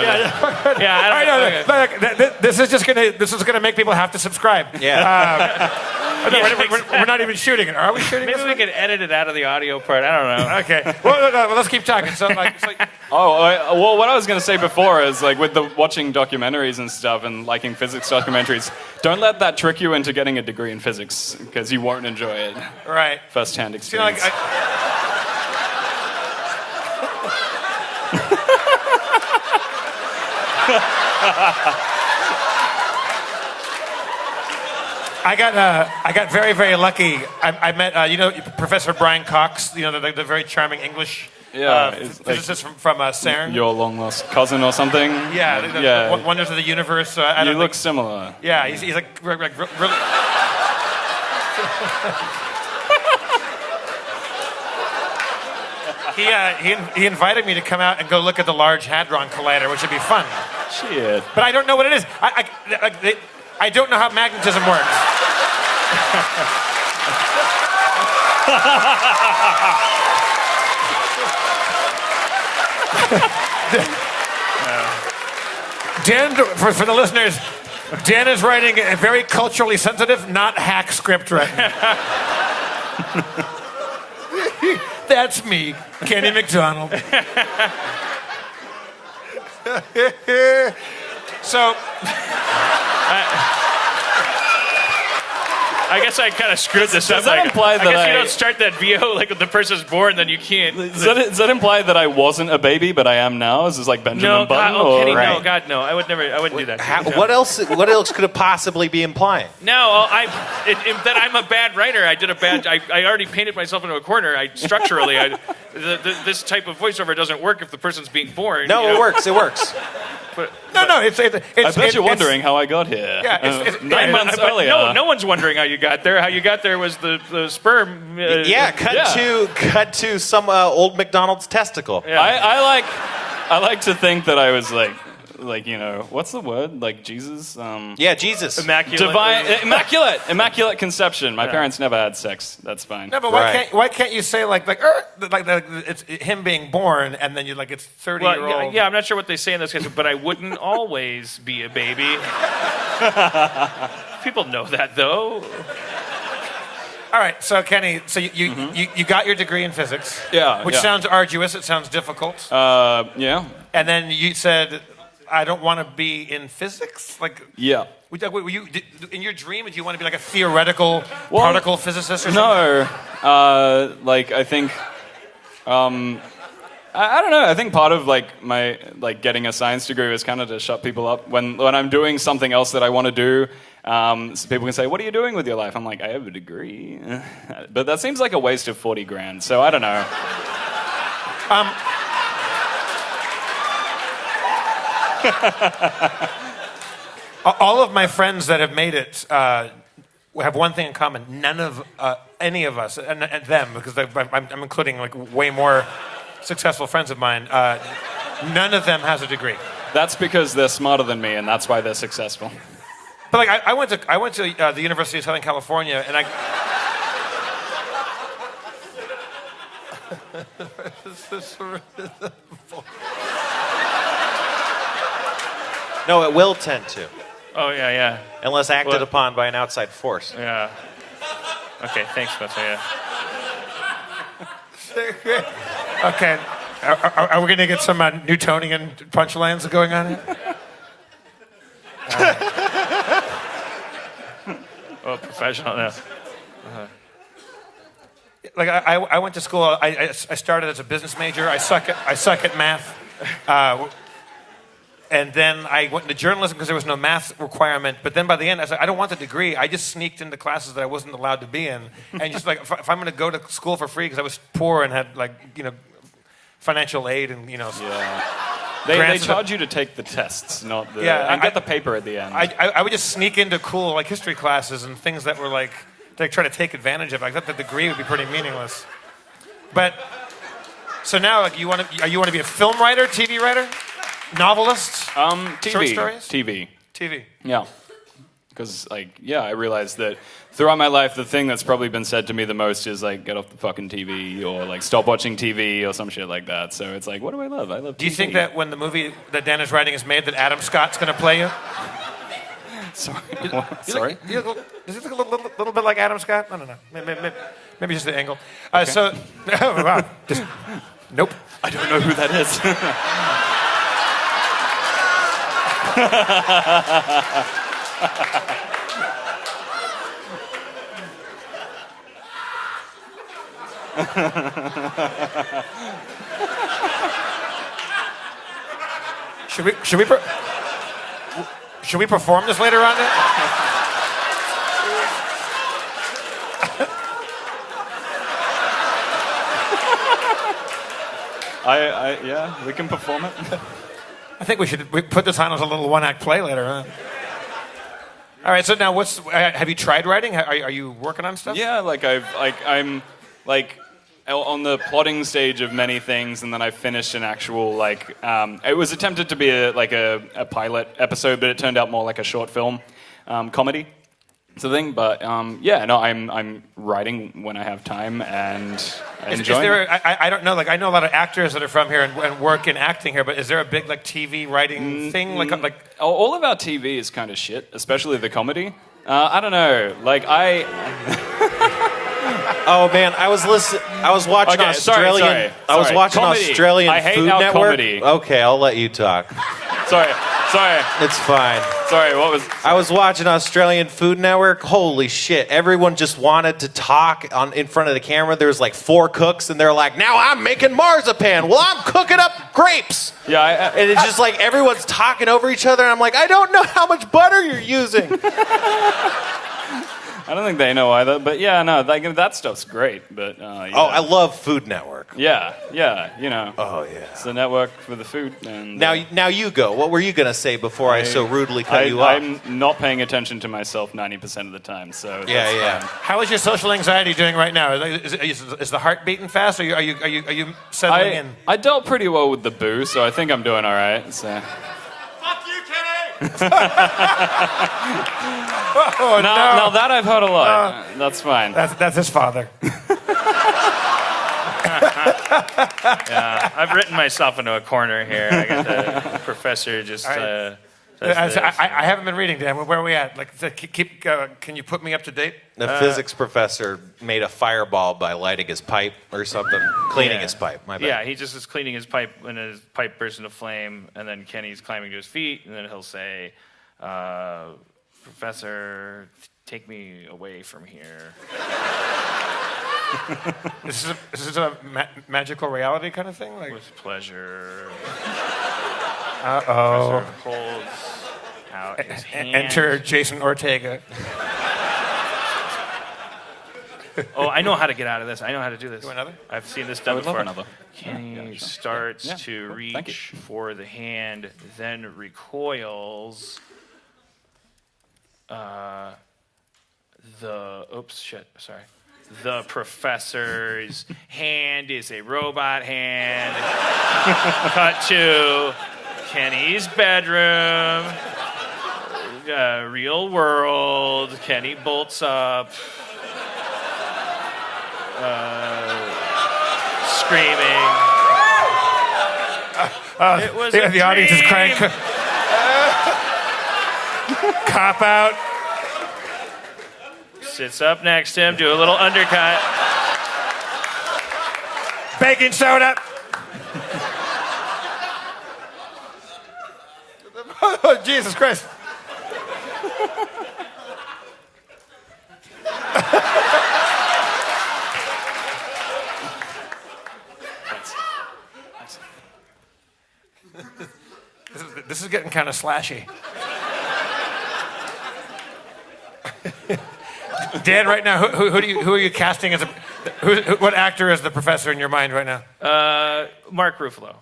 Yeah, I don't know. This is gonna make people have to subscribe. Yeah. We're not even shooting it. Are we shooting Maybe this? we could edit it out of the audio part. I don't know. Okay. Well, let's keep talking. So, Well, what I was going to say before is, like, with the watching documentaries and stuff and liking physics documentaries, don't let that trick you into getting a degree in physics, because you won't enjoy it. Right. First-hand experience. I got very, very lucky. I met Professor Brian Cox, the very charming English physicist from CERN. Your long-lost cousin or something? Yeah, Wonders of the Universe. You look similar. Yeah, he's like really... He invited me to come out and go look at the Large Hadron Collider, which would be fun. Shit. But I don't know what it is. I don't know how magnetism works. Dan, for the listeners, Dan is writing a very culturally sensitive, not hack script right now. That's me, Kenny McDonald. So, I guess I kind of screwed this up. Does that imply that I guess you don't start that VO like when the person's born, then you can't. Does that imply that I wasn't a baby, but I am now? Is this like Benjamin Button? Kenny, Right. no, God, no. I wouldn't do that. What else could it possibly be implying? No, that I'm a bad writer. I already painted myself into a corner. This type of voiceover doesn't work if the person's being born. No, it works. It works. No, it's I bet you're wondering how I got here. Yeah, it's 9 months earlier. No one's wondering how you got there. How you got there was the sperm. Cut to some old McDonald's testicle. Yeah. I like to think that I was like what's the word? Like Jesus? Jesus. Immaculate conception. My parents never had sex. That's fine. No, but why can't you say like it's him being born and then you're like it's 30-year-old? Yeah, I'm not sure what they say in this case, but I wouldn't always be a baby. People know that though. All right, so Kenny, you got your degree in physics. Yeah. Which sounds arduous. It sounds difficult. Yeah. And then you said, I don't want to be in physics? Yeah. Were you in your dream, did you want to be like a theoretical particle physicist or something? No. I think I don't know. I think part of like my getting a science degree was kind of to shut people up when I'm doing something else that I want to do. So people can say, "What are you doing with your life?" I'm like, "I have a degree," but that seems like a waste of 40 grand. So I don't know. All of my friends that have made it have one thing in common. None of any of us, and them, because I'm including like way more successful friends of mine, none of them has a degree. That's because they're smarter than me, and that's why they're successful. But like I went to the University of Southern California, and I. No, it will tend to, Oh, yeah. unless acted What? upon by an outside force. Yeah. Okay, thanks, Spencer. Yeah. Okay, are we going to get some Newtonian punchlines going on here? Oh, professional now. Like I went to school. I started as a business major. I suck at math, and then I went into journalism because there was no math requirement. But then by the end, I said I don't want the degree. I just sneaked into classes that I wasn't allowed to be in, and just like if I'm going to go to school for free because I was poor and had financial aid and Yeah. They grants charge you to take the tests, not the Yeah, and get the paper at the end. I would just sneak into cool like history classes and things that were like try to take advantage of. I thought the degree would be pretty meaningless. But so now, like, you want to be a film writer, TV writer, novelist, TV, short stories, TV. Yeah. Because, I realized that throughout my life, the thing that's probably been said to me the most is, get off the fucking TV, or, stop watching TV, or some shit like that. So it's like, what do I love? I love TV. Do you think that when the movie that Dan is writing is made, that Adam Scott's going to play you? Sorry. Sorry? Does he look a little bit like Adam Scott? I don't know. Maybe just the angle. Okay. So, oh, wow. Nope. I don't know who that is. Should we perform this later on? We can perform it. I think we put this on as a little one-act play later on. All right. So now, have you tried writing? Are you working on stuff? Yeah, I'm on the plotting stage of many things, and then I finished an actual it was attempted to be a pilot episode, but it turned out more like a short film comedy thing. But I'm writing when I have time and enjoying. I don't know. I know a lot of actors that are from here and work in acting here, but is there a big TV writing thing? All of our TV is kind of shit, especially the comedy. I don't know. Oh man, I was watching Australian. Sorry. I was watching Comedy. Australian I hate Food our Network. comedy. Okay, I'll let you talk. Sorry. It's fine. Sorry, what was... I was watching Australian Food Network. Holy shit! Everyone just wanted to talk in front of the camera. There was 4 cooks, and they're like, "Now I'm making marzipan. Well, I'm cooking up grapes." Yeah, and it's just everyone's talking over each other. And I'm like, I don't know how much butter you're using. I don't think they know either, but that stuff's great. But Oh, I love Food Network. Yeah, Oh yeah. It's the network for the food. And Now you go. What were you gonna say before I so rudely cut you off? I'm not paying attention to myself 90% of the time. So Yeah. How is your social anxiety doing right now? Is the heart beating fast? Are you settling in? I dealt pretty well with the boo, so I think I'm doing all right. So. Fuck you, Kenny! Oh, Now that I've heard a lot. That's fine. That's his father. Yeah, I've written myself into a corner here. I got the professor just. I haven't been reading, Dan. Where are we at? Can you put me up to date? The physics professor made a fireball by lighting his pipe or something, cleaning his pipe. My bad. Yeah, he just is cleaning his pipe when his pipe bursts into flame, and then Kenny's climbing to his feet, and then he'll say, "Professor, take me away from here." This is a magical reality kind of thing? Like, With pleasure. uh-oh. Holds out his hand. Enter Jason Ortega. Oh, I know how to get out of this. I know how to do this. You want another? I've seen this I done would love before. another. Kenny sure. starts Yeah. to Cool. Thank reach you. for the hand, then recoils. The professor's hand is a robot hand. Cut to Kenny's bedroom. Real world. Kenny bolts up. Screaming. It was The audience is crying. Cop out. Sits up next to him, do a little undercut. Baking soda. Oh, Jesus Christ. This is getting kind of slashy. Dan, right now, who are you casting as what actor is the professor in your mind right now? Mark Ruffalo.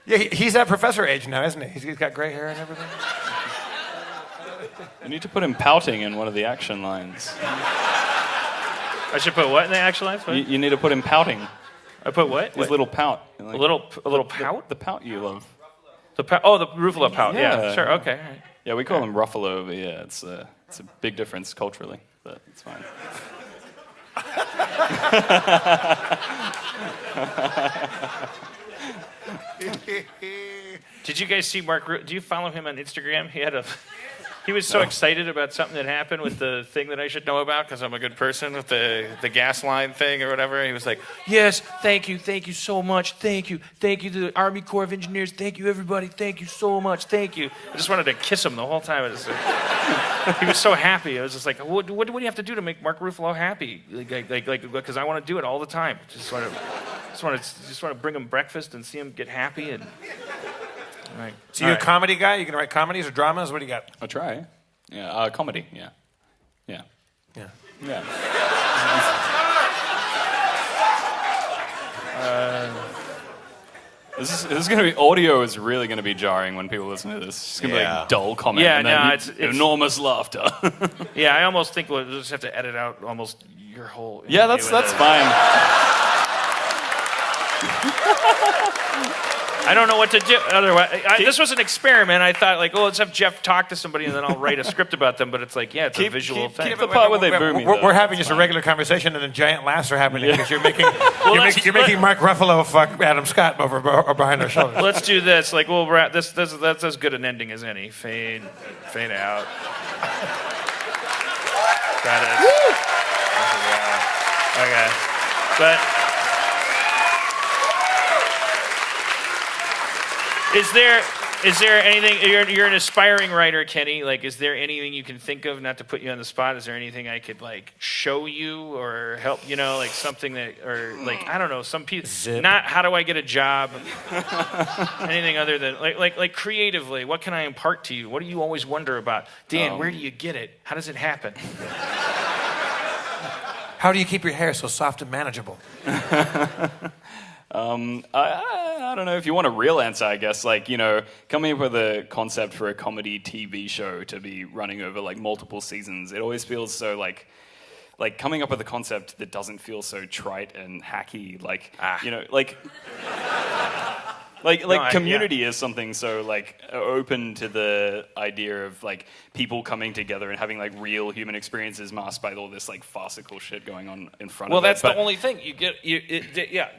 Yeah, he's at professor age now, isn't he? He's got gray hair and everything. You need to put him pouting in one of the action lines. I should put what in the action lines? What? You need to put him pouting. I put what? His little pout. Like, a little pout? The pout you love. The Ruffalo pout. Yeah, Yeah. sure. Okay. All right. Yeah, we call him Ruffalo over here. It's a big difference culturally, but it's fine. Did you guys see Mark? Do you follow him on Instagram? He was so excited about something that happened with the thing that I should know about because I'm a good person with the gas line thing or whatever. He was like, yes, thank you so much, thank you to the Army Corps of Engineers, thank you everybody, thank you so much, thank you. I just wanted to kiss him the whole time. He was so happy. I was just like, what do you have to do to make Mark Ruffalo happy? Like, because I want to do it all the time. Just want to bring him breakfast and see him get happy and. Right. So you're a comedy guy? You can write comedies or dramas? What do you got? I'll try. Yeah, comedy. Yeah. Yeah. Yeah. Yeah. This is going to be, audio is really going to be jarring when people listen to this. It's going to be like dull comment. Yeah, and then no, it's enormous laughter. Yeah, I almost think we'll just have to edit out almost your whole. Yeah, that's fine. I don't know what to do. Otherwise, this was an experiment. I thought, like, let's have Jeff talk to somebody and then I'll write a script about them. But it's like, yeah, it's a visual thing. keep the part where they boo me. We're having just a regular conversation and then giant laughs are happening because you're making Mark Ruffalo fuck Adam Scott over behind our shoulders. Let's do this. Like, we'll wrap this. That's as good an ending as any. Fade out. Credits. Okay, but. Is there anything, you're an aspiring writer, Kenny, like, is there anything you can think of, not to put you on the spot, is there anything I could, like, show you or help, like, something that, or, like, I don't know, some people, not how do I get a job, anything other than, like, creatively, what can I impart to you? What do you always wonder about? Dan, where do you get it? How does it happen? How do you keep your hair so soft and manageable? I don't know if you want a real answer, I guess. Like, coming up with a concept for a comedy TV show to be running over like multiple seasons, it always feels so like coming up with a concept that doesn't feel so trite and hacky. Community is something so like open to the idea of like people coming together and having like real human experiences masked by all this like farcical shit going on in front of it. Well, that's the only thing you get.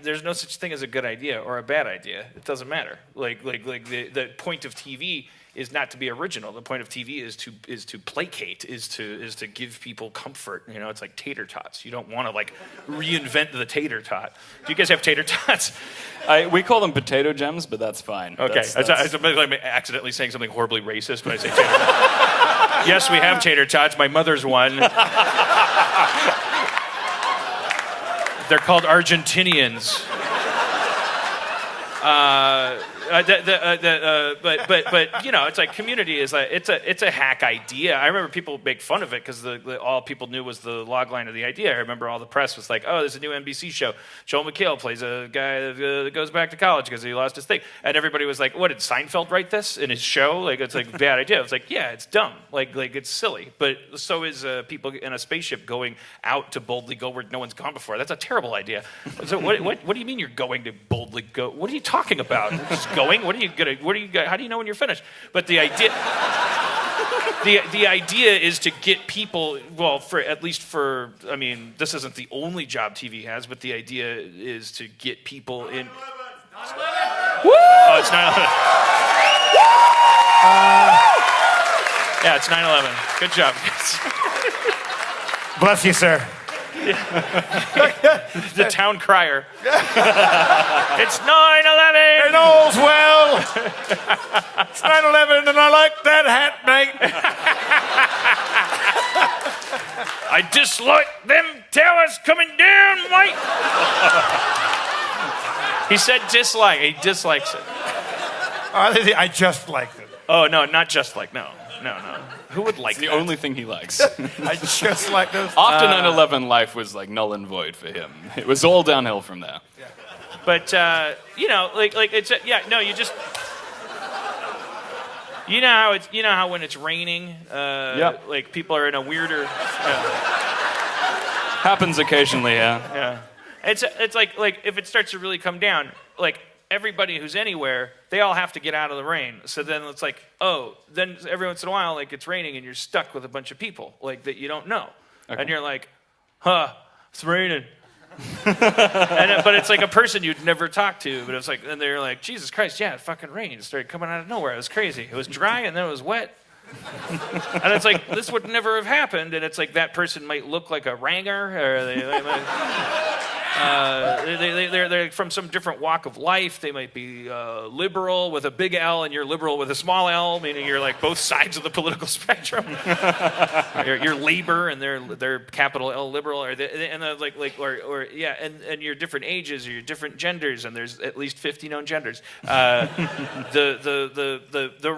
There's no such thing as a good idea or a bad idea. It doesn't matter. Like the point of TV is not to be original. The point of TV is to placate, is to give people comfort. It's like tater tots. You don't want to like reinvent the tater tot. Do you guys have tater tots? We call them potato gems, but that's fine. Okay, I'm accidentally saying something horribly racist when I say tater tot. Yes, we have tater tots. My mother's one. They're called Argentinians. But you know, it's like Community is like it's a hack idea. I remember people make fun of it because all people knew was the log line of the idea. I remember all the press was like, oh, there's a new NBC show. Joel McHale plays a guy that goes back to college because he lost his thing, and everybody was like, what, did Seinfeld write this in his show? Like, it's like a bad idea. It's like, yeah, it's dumb. Like it's silly. But so is people in a spaceship going out to boldly go where no one's gone before. That's a terrible idea. So what do you mean you're going to boldly go? What are you talking about? Just going? How do you know when you're finished? But the idea the idea is to get people, well, I mean, this isn't the only job TV has, but the idea is to get people in. 9/11. Oh, it's 9/11. Yeah, it's 9/11. Good job, guys. Bless you, sir. The town crier. It's 9/11. And all's well. It's 9/11 and I like that hat, mate. I dislike them towers coming down, mate. He said dislike. He dislikes it. I just liked it. Oh, no, not just like. No. Who would like It's the that? only thing he likes. I just like those. After 9/11, life was like null and void for him. It was all downhill from there. But you know, like it's you just you know how when it's raining, like people are in a weirder. Happens occasionally, yeah. Yeah, it's like if it starts to really come down, like everybody who's anywhere, they all have to get out of the rain. So then it's like, then every once in a while, like it's raining and you're stuck with a bunch of people like that you don't know, and you're like, it's raining. But it's like a person you'd never talk to, but it's like, and they're like, Jesus Christ, yeah, it fucking rained. It started coming out of nowhere. It was crazy. It was dry and then it was wet. And it's like, this would never have happened. And it's like that person might look like a ranger, or they're from some different walk of life. They might be liberal with a big L, and you're liberal with a small L, meaning you're like both sides of the political spectrum. you're labor, and they're capital L liberal, and you're different ages, or you're different genders, and there's at least 50 known genders. The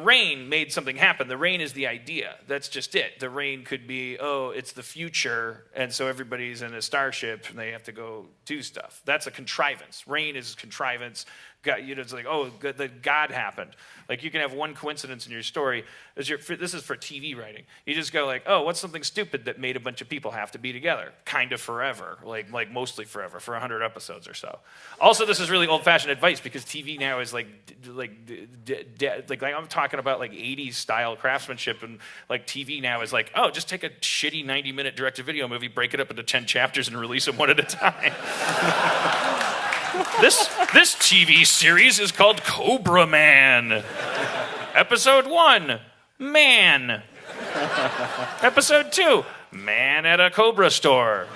rain made something happen. The rain is the idea. That's just it. The rain could be, it's the future, and so everybody's in a starship, and they have to go do stuff. That's a contrivance. Rain is contrivance. God, it's like, that God happened. Like, you can have one coincidence in your story. This is for TV writing. You just go like, what's something stupid that made a bunch of people have to be together? Kind of forever. Like mostly forever, for 100 episodes or so. Also, this is really old-fashioned advice because TV now is like I'm talking about like 80s style craftsmanship, and like TV now is like, just take a shitty 90-minute direct-to-video movie, break it up into 10 chapters, and release them one at a time. This TV series is called Cobra Man. Episode 1, Man. Episode 2, Man at a Cobra store.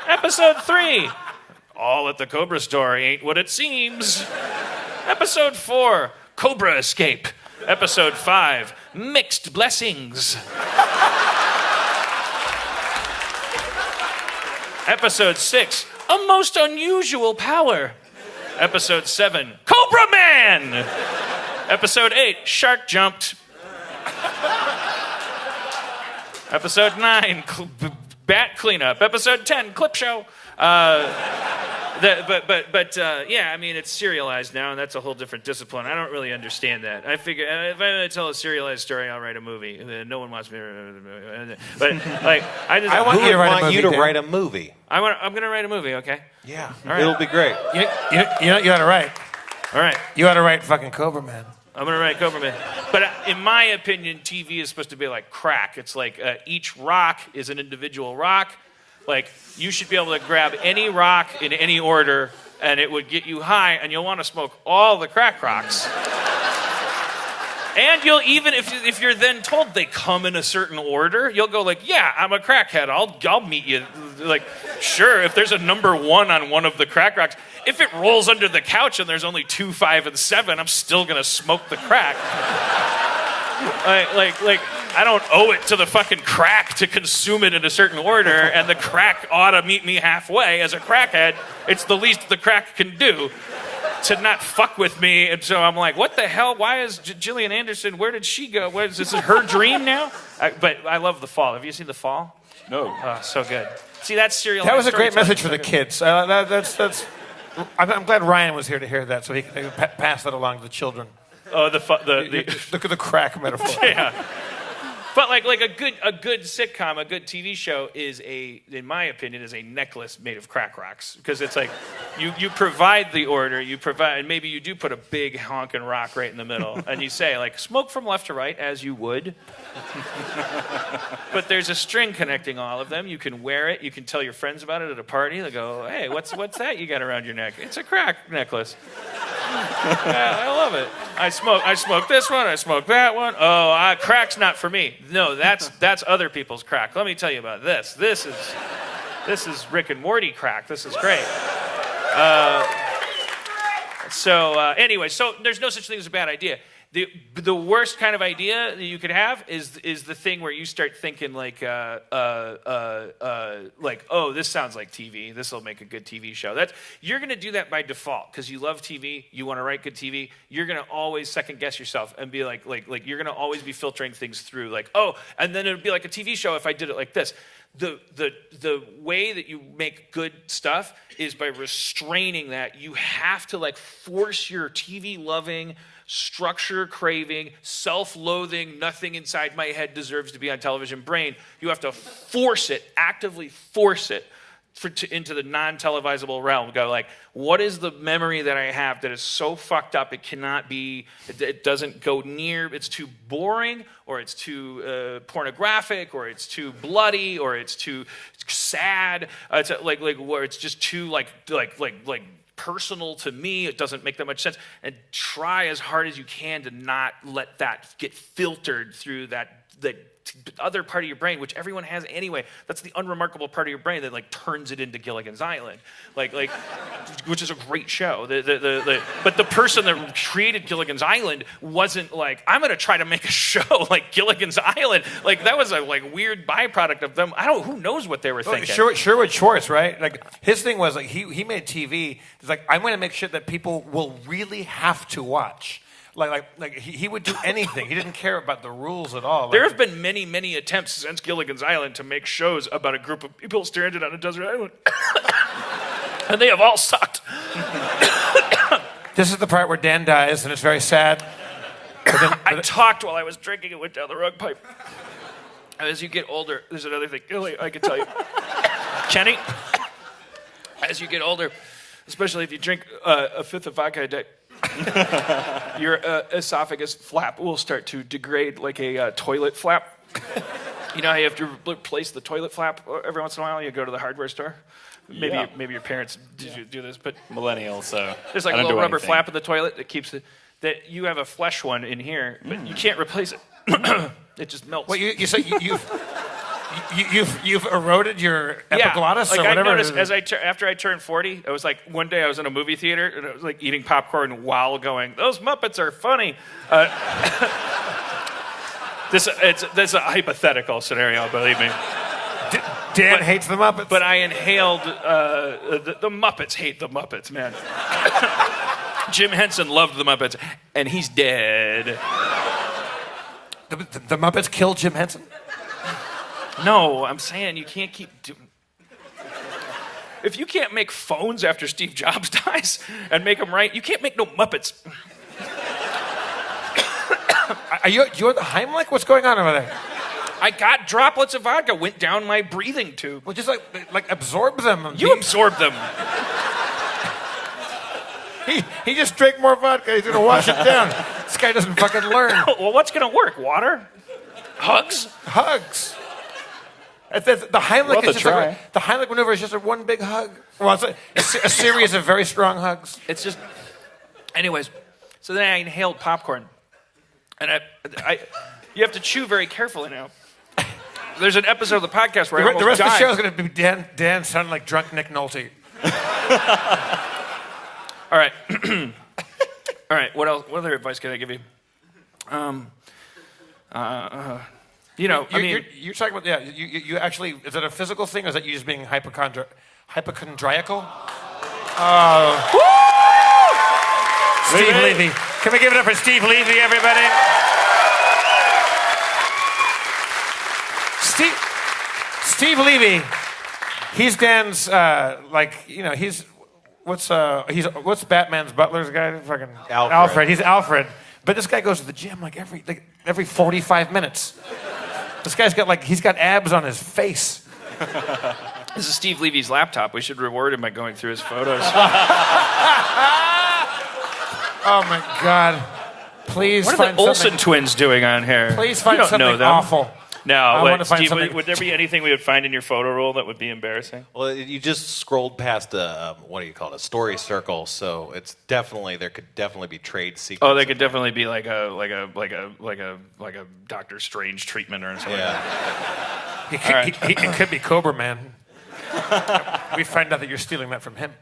Episode 3, All at the Cobra store ain't what it seems. Episode 4, Cobra Escape. Episode 5, Mixed Blessings. Episode 6, A Most Unusual Power. Episode 7, Cobra Man. Episode 8, Shark Jumped. Episode 9, Bat Cleanup. Episode 10, Clip Show. Yeah, I mean, it's serialized now, and that's a whole different discipline. I don't really understand that. I figure if I'm going to tell a serialized story, I'll write a movie. No one wants me to. But like, I want you to write a movie. I'm going to write a movie. Okay. Yeah, right. It'll be great. You ought to write. All right. You ought to write fucking Cobra Man. I'm going to write Cobra Man. But in my opinion, TV is supposed to be like crack. It's like each rock is an individual rock. Like, you should be able to grab any rock in any order, and it would get you high, and you'll want to smoke all the crack rocks. And you'll even, if you're then told they come in a certain order, you'll go like, yeah, I'm a crackhead. I'll meet you. Like, sure, if there's a number 1 on one of the crack rocks, if it rolls under the couch and there's only 2, 5, and 7, I'm still going to smoke the crack. I don't owe it to the fucking crack to consume it in a certain order, and the crack ought to meet me halfway. As a crackhead, it's the least the crack can do to not fuck with me. And so I'm like, what the hell? Why is Gillian Anderson, where did she go? What is this her dream now? But I love The Fall. Have you seen The Fall? No. Oh, so good. See, that's serial. That was a great message for so the kids. That's. I'm glad Ryan was here to hear that, so he can pass that along to the children. Oh, Look at the crack metaphor. Yeah. But like a good sitcom, a good TV show is in my opinion, is a necklace made of crack rocks. Because it's like you provide the order, and maybe you do put a big honking rock right in the middle, and you say like smoke from left to right as you would. But there's a string connecting all of them. You can wear it. You can tell your friends about it at a party. They go, hey, what's that you got around your neck? It's a crack necklace. I love it. I smoke this one. I smoke that one. Oh, crack's not for me. No, that's other people's crack. Let me tell you about this. This is Rick and Morty crack. This is great. Anyway, so there's no such thing as a bad idea. The worst kind of idea that you could have is the thing where you start thinking like, oh, this sounds like TV. This will make a good TV show. You're going to do that by default because you love TV. You want to write good TV. You're going to always second guess yourself and be like you're going to always be filtering things through like, oh, and then it would be like a TV show if I did it like this. The way that you make good stuff is by restraining that. You have to like force your TV loving, structure craving, self-loathing, nothing inside my head deserves to be on television brain. You have to force it, actively force it into the non-televisable realm. Go like, what is the memory that I have that is so fucked up it cannot be, it doesn't go near, it's too boring, or it's too pornographic, or it's too bloody, or it's too sad, it's like where it's just too like personal to me, it doesn't make that much sense, and try as hard as you can to not let that get filtered through that other part of your brain, which everyone has anyway. That's the unremarkable part of your brain that like turns it into Gilligan's Island, like which is a great show. But the person that created Gilligan's Island wasn't like, I'm gonna try to make a show like Gilligan's Island. Like that was a like weird byproduct of them. Who knows what they were thinking. Sherwood Schwartz, right? Like his thing was like he made TV. It's like I'm going to make sure that people will really have to watch. Like he would do anything. He didn't care about the rules at all. There have been many, many attempts since Gilligan's Island to make shows about a group of people stranded on a desert island. And they have all sucked. This is the part where Dan dies, and it's very sad. I talked while I was drinking and went down the wrong pipe. As you get older, there's another thing I can tell you. Kenny, as you get older, especially if you drink a fifth of vodka a day, your esophagus flap will start to degrade like a toilet flap. You know how you have to replace the toilet flap every once in a while? You go to the hardware store. Maybe your parents did do this, but Millennial, so there's like a little rubber flap in the toilet that keeps it. That you have a flesh one in here, but you can't replace it. It just melts. Well, you say you've eroded your epiglottis like or whatever. I noticed after I turned 40, I was like, one day I was in a movie theater and I was like eating popcorn while going, those Muppets are funny. This is a hypothetical scenario, believe me. Dan hates the Muppets. But I inhaled, the Muppets hate the Muppets, man. Jim Henson loved the Muppets, and he's dead. The Muppets killed Jim Henson? No, I'm saying you can't keep doing... If you can't make phones after Steve Jobs dies and make them right, you can't make no Muppets. You're the Heimlich? What's going on over there? I got droplets of vodka, went down my breathing tube. Well, just like absorb them. You absorb them. He just drank more vodka. He's gonna wash it down. This guy doesn't fucking learn. Well, what's gonna work? Water? Hugs? Hugs. The Heimlich is just the Heimlich maneuver is just one big hug. Well, it's a series of very strong hugs. It's just, anyways. So then I inhaled popcorn, and you have to chew very carefully now. There's an episode of the podcast where I almost the rest died. of the show is going to be Dan sounding like drunk Nick Nolte. All right. All right. What else? What other advice can I give you? You know, I mean, you're talking about you actually, is that a physical thing, or is that you just being hypochondriacal? Steve Levy. Can we give it up for Steve Levy, everybody? Steve Levy. He's Dan's what's Batman's butler's guy? Fucking Alfred. He's Alfred. But this guy goes to the gym every 45 minutes. This guy's got he's got abs on his face. This is Steve Levy's laptop. We should reward him by going through his photos. Oh my God! Please what find are the Olsen something. Twins doing on here? Please find something know them. awful. No, I want to find Steve, something. would there be anything we would find in your photo roll that would be embarrassing? Well, you just scrolled past a what do you call it? A story circle. So it's definitely there could definitely be trade secrets. Oh, they could definitely be like a Doctor Strange treatment or something. He could be Cobra Man. We find out that you're stealing that from him.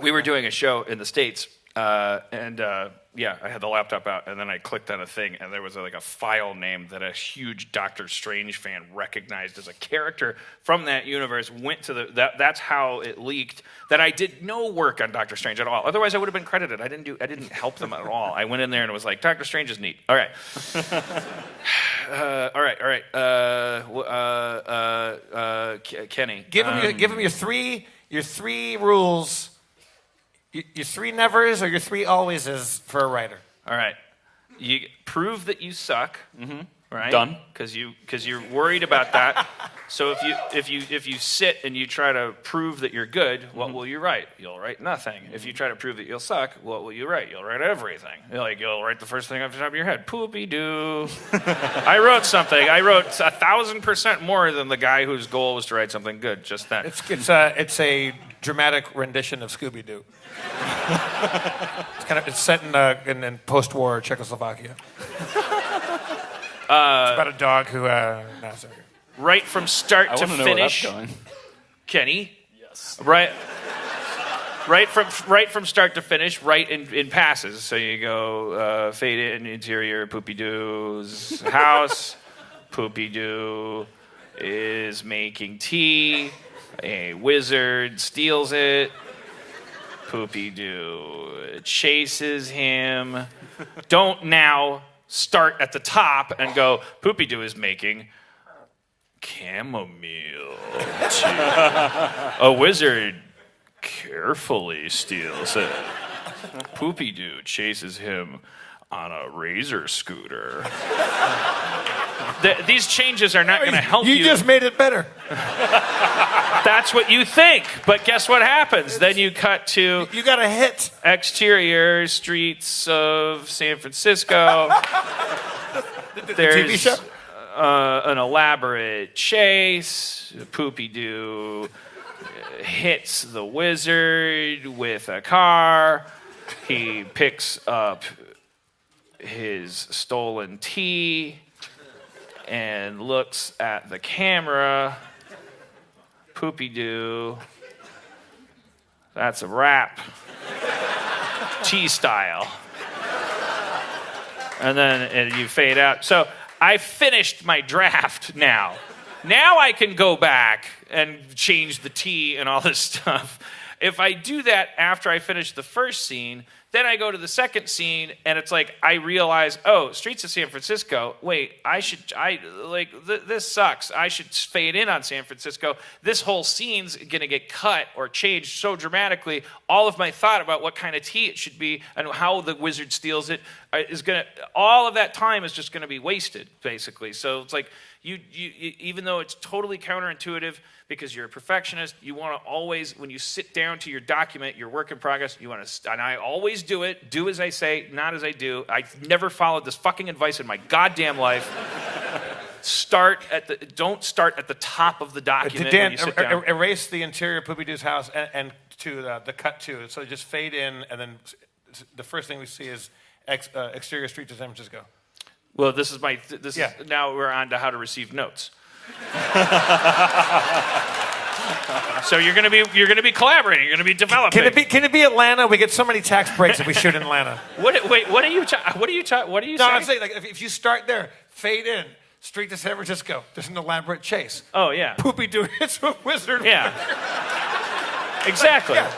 We were doing a show in the States, and I had the laptop out, and then I clicked on a thing, and there was a file name that a huge Doctor Strange fan recognized as a character from that universe. Went to that's how it leaked. That I did no work on Doctor Strange at all. Otherwise, I would have been credited. I didn't help them at all. I went in there and it was like, Doctor Strange is neat. All right. All right. Kenny, Give him your three rules. Your three nevers or your three alwayses for a writer. All right. You prove that you suck. Mm-hmm. Right? Done. Because you're worried about that. So if you sit and you try to prove that you're good, what will you write? You'll write nothing. If you try to prove that you'll suck, what will you write? You'll write everything. You'll write the first thing off the top of your head. Poopy doo. I wrote something. I wrote 1,000% more than the guy whose goal was to write something good. Just that. It's a dramatic rendition of Scooby Doo. It's set in post-war Czechoslovakia. It's about a dog who. Right from start to finish, Kenny. Yes. Right from start to finish, right in passes. So you go fade in interior, Poopy Doo's house. Poopy Doo is making tea. A wizard steals it. Poopy Doo chases him. Don't now start at the top and go, Poopy Doo is making chamomile tea. A wizard carefully steals it. Poopy Doo chases him on a razor scooter. These changes are not going to help you. You just made it better. That's what you think. But guess what happens? Then you cut to... You got a hit. Exterior streets of San Francisco. TV show? An elaborate chase. Poopy Doo hits the wizard with a car. He picks up his stolen tea and looks at the camera. Poopy Doo. That's a wrap. Tea style. And you fade out. So I finished my draft now. Now I can go back and change the tea and all this stuff. If I do that after I finish the first scene, then I go to the second scene, and it's like I realize, oh, Streets of San Francisco. Wait, this sucks. I should fade in on San Francisco. This whole scene's gonna get cut or changed so dramatically. All of my thought about what kind of tea it should be and how the wizard steals it all of that time is just gonna be wasted, basically. So it's like you even though it's totally counterintuitive because you're a perfectionist, you want to always, when you sit down to your document, your work in progress, you want to, and I always do it, do as I say, not as I do. I've never followed this fucking advice in my goddamn life. Don't start at the top of the document when you sit down. Erase the interior Poopy Doo's house and to the cut to. So just fade in, and then the first thing we see is exterior streets of San Francisco. Well, now we're on to how to receive notes. So you're gonna be collaborating. You're gonna be developing. Can it be Atlanta? We get so many tax breaks if we shoot in Atlanta. What are you saying? I'm saying if you start there, fade in, Street to San Francisco. There's an elaborate chase. Oh, yeah. Poopy Doo hits a wizard. Yeah. Exactly. Yeah,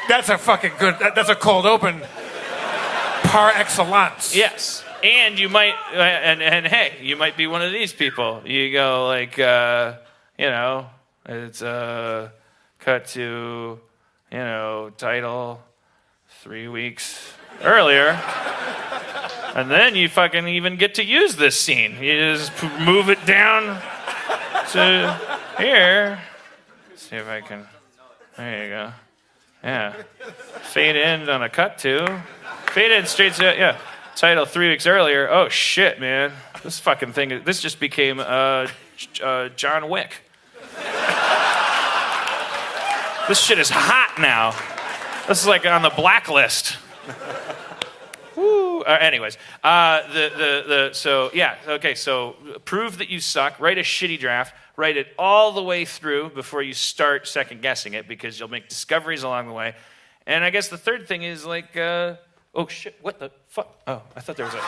that's a fucking good, that's a cold open par excellence. Yes. And you might, and hey, you might be one of these people. You go like, it's cut to, title 3 weeks earlier. And then you fucking even get to use this scene. You just move it down to here. See if I can, there you go. Yeah. Fade in on a cut to. Fade in straight to, yeah. Title 3 weeks earlier. Oh shit, man! This fucking thing. This just became John Wick. This shit is hot now. This is like on the blacklist. Woo. Anyways, so yeah, okay. So prove that you suck. Write a shitty draft. Write it all the way through before you start second guessing it, because you'll make discoveries along the way. And I guess the third thing is like. Oh shit, what the fuck? Oh, I thought there was a...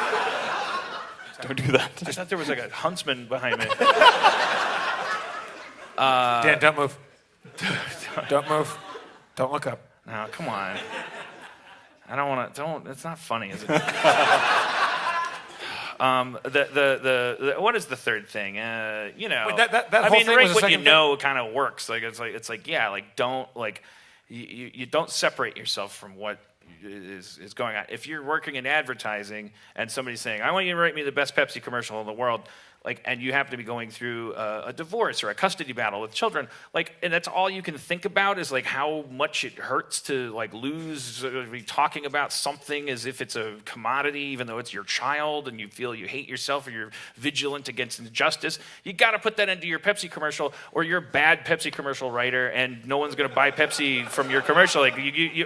Don't do that. I thought there was like a huntsman behind me. Dan, don't move. Don't move. Don't look up. No, come on. I don't want to, it's not funny, is it? What is the third thing? Wait, that I whole mean, thing right, was the what you second know kind of works. Like, it's like, yeah, like, don't, like, you don't separate yourself from what is going on. If you're working in advertising and somebody's saying, I want you to write me the best Pepsi commercial in the world, like, and you happen to be going through a divorce or a custody battle with children, like, and that's all you can think about is like how much it hurts to like lose, be talking about something as if it's a commodity, even though it's your child, and you feel you hate yourself or you're vigilant against injustice. You got to put that into your Pepsi commercial, or you're a bad Pepsi commercial writer, and no one's going to buy Pepsi from your commercial. Like, you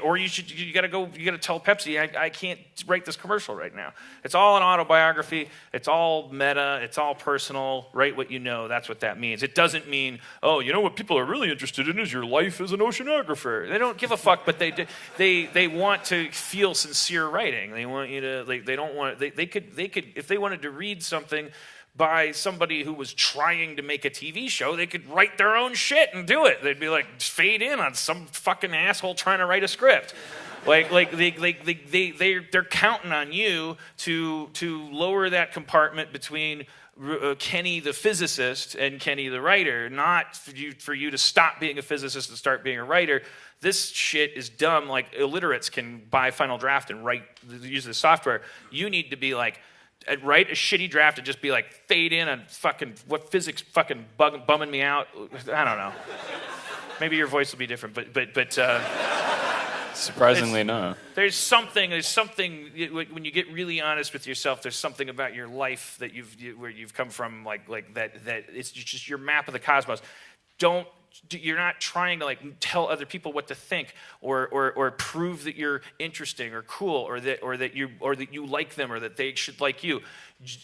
got to tell Pepsi, I can't write this commercial right now. It's all an autobiography. It's all meta. It's all personal. Write what you know. That's what that means. It doesn't mean, oh, you know what people are really interested in is your life as an oceanographer. They don't give a fuck, but they want to feel sincere writing. They want you to, like, they don't want, they could, if they wanted to read something by somebody who was trying to make a TV show, they could write their own shit and do it. They'd be like, fade in on some fucking asshole trying to write a script. They're counting on you to lower that compartment between Kenny the physicist and Kenny the writer, not for you to stop being a physicist and start being a writer. This shit is dumb. Like, illiterates can buy Final Draft and use the software. You need to be like, write a shitty draft and just be like, fade in on fucking what physics fucking bumming me out. I don't know. Maybe your voice will be different, but surprisingly, no. There's something when you get really honest with yourself. There's something about your life that where you've come from, like that it's just your map of the cosmos. You're not trying to like tell other people what to think or prove that you're interesting or cool or that you like them or that they should like you.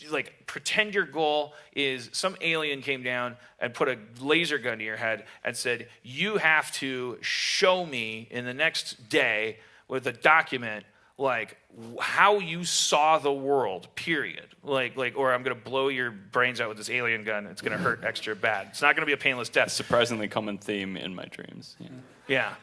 Like, pretend your goal is some alien came down and put a laser gun to your head and said, you have to show me in the next day with a document like how you saw the world, period. Like, or I'm gonna blow your brains out with this alien gun. It's gonna hurt extra bad. It's not gonna be a painless death. Surprisingly common theme in my dreams. Yeah.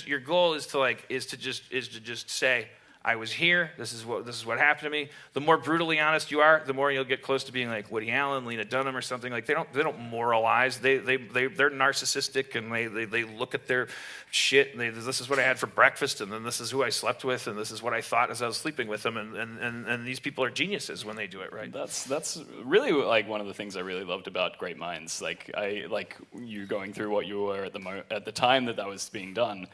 Your goal is to just say, I was here. This is what happened to me. The more brutally honest you are, the more you'll get close to being like Woody Allen, Lena Dunham, or something. Like, they don't moralize. They're narcissistic, and they look at their shit. And this is what I had for breakfast, and then this is who I slept with, and this is what I thought as I was sleeping with them. And these people are geniuses when they do it right. That's really like one of the things I really loved about Great Minds. Like, you going through what you were at the time that was being done.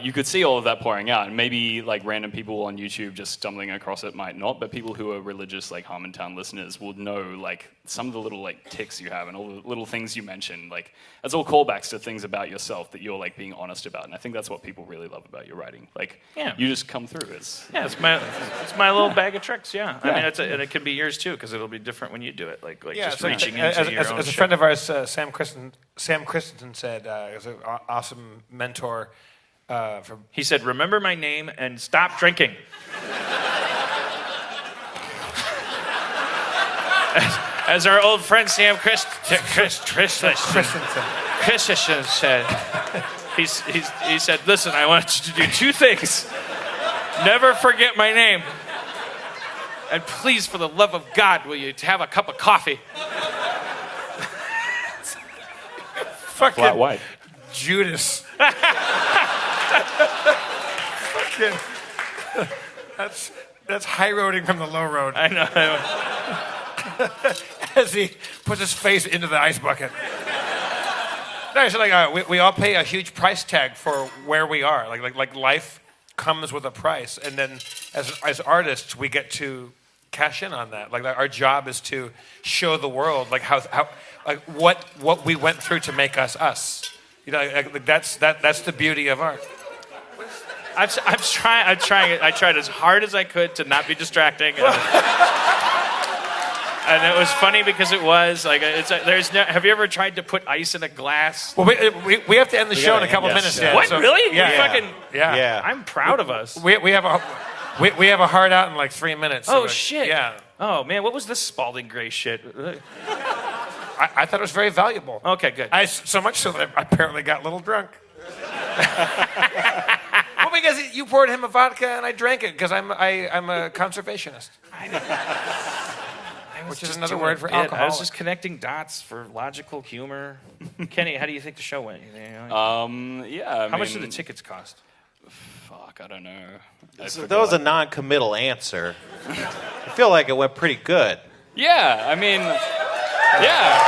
You could see all of that pouring out, and maybe like random people on YouTube just stumbling across it might not, but people who are religious, like Harmontown listeners, would know like some of the little like tics you have and all the little things you mentioned. Like, that's all callbacks to things about yourself that you're like being honest about, and I think that's what people really love about your writing. Like, you just come through. It's my little bag of tricks. Yeah, I mean, and it can be yours too, because it'll be different when you do it. Like just reaching into your own. As a friend of ours, Sam Christensen said, is an awesome mentor. He said, remember my name and stop drinking. As our old friend Sam Christensen said, he said, listen, I want you to do two things. Never forget my name. And please, for the love of God, will you have a cup of coffee? Fucking Flat white. Judas. Fucking, that's high roading from the low road. I know. As he puts his face into the ice bucket. No, it's like we all pay a huge price tag for where we are. Like life comes with a price, and then as artists, we get to cash in on that. Like our job is to show the world like how like what we went through to make us us. You know, like that's the beauty of art. I tried as hard as I could to not be distracting. And it was funny because it was like have you ever tried to put ice in a glass? Well, we have to end the show in a couple minutes. Yeah. What, So, really? Yeah. You fucking, Yeah. I'm proud of us. We have a hard out in like 3 minutes. So shit. Yeah. Oh man, what was this Spalding Gray shit? I thought it was very valuable. Okay, good. So much so that I apparently got a little drunk. Well, because you poured him a vodka and I drank it because I'm a conservationist. Which is another word for alcohol. I was just connecting dots for logical humor. Kenny, how do you think the show went? How much did the tickets cost? Fuck, I don't know. So that was a non-committal answer. I feel like it went pretty good. Yeah, I mean, yeah.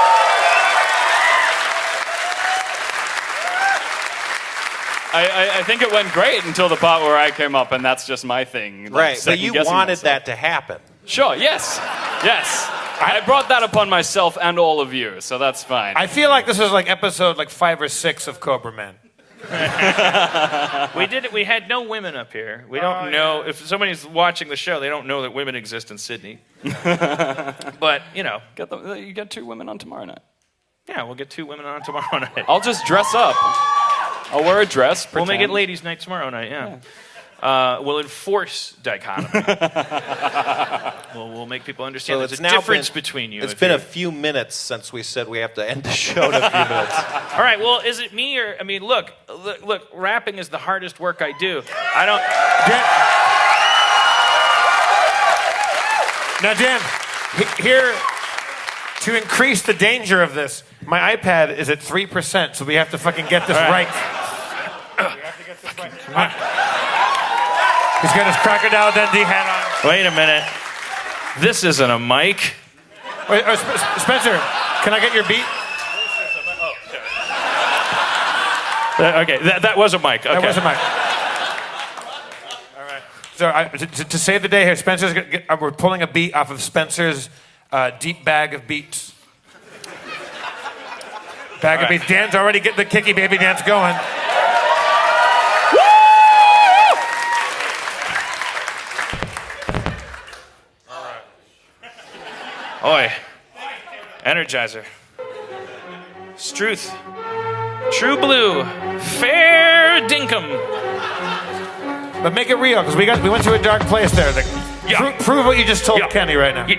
I think it went great until the part where I came up, and that's just my thing. Right, but you wanted myself. that to happen. Sure, yes. I brought that upon myself and all of you, so that's fine. I feel like this is like episode 5 or 6 of Cobra Man. We had no women up here. We don't know if somebody's watching the show. They don't know that women exist in Sydney. But you get 2 women on tomorrow night. Yeah, we'll get 2 women on tomorrow night. I'll just dress up. I'll wear a dress. We'll make it ladies' night tomorrow night. Yeah. We'll enforce dichotomy. we'll make people understand there's a difference between you. It's been a few minutes since we said we have to end the show in a few minutes. All right. Well, is it me or I mean, look. Rapping is the hardest work I do. I don't. Now, Dan, here to increase the danger of this, my iPad is at 3%, so we have to fucking get this right. We have to get this right. Come on. He's got his Crocodile Dundee hat on. Wait a minute. This isn't a mic. Wait, Spencer, can I get your beat? Okay, that was a mic. Okay. That was a mic. All right. So to save the day here, Spencer's we're pulling a beat off of Spencer's deep bag of beats. Bag of beats. Dan's already getting the kicky baby dance going. Oi. Energizer. Struth. True Blue. Fair Dinkum. But make it real, because we went to a dark place there. Prove what you just told Kenny right now. Okay,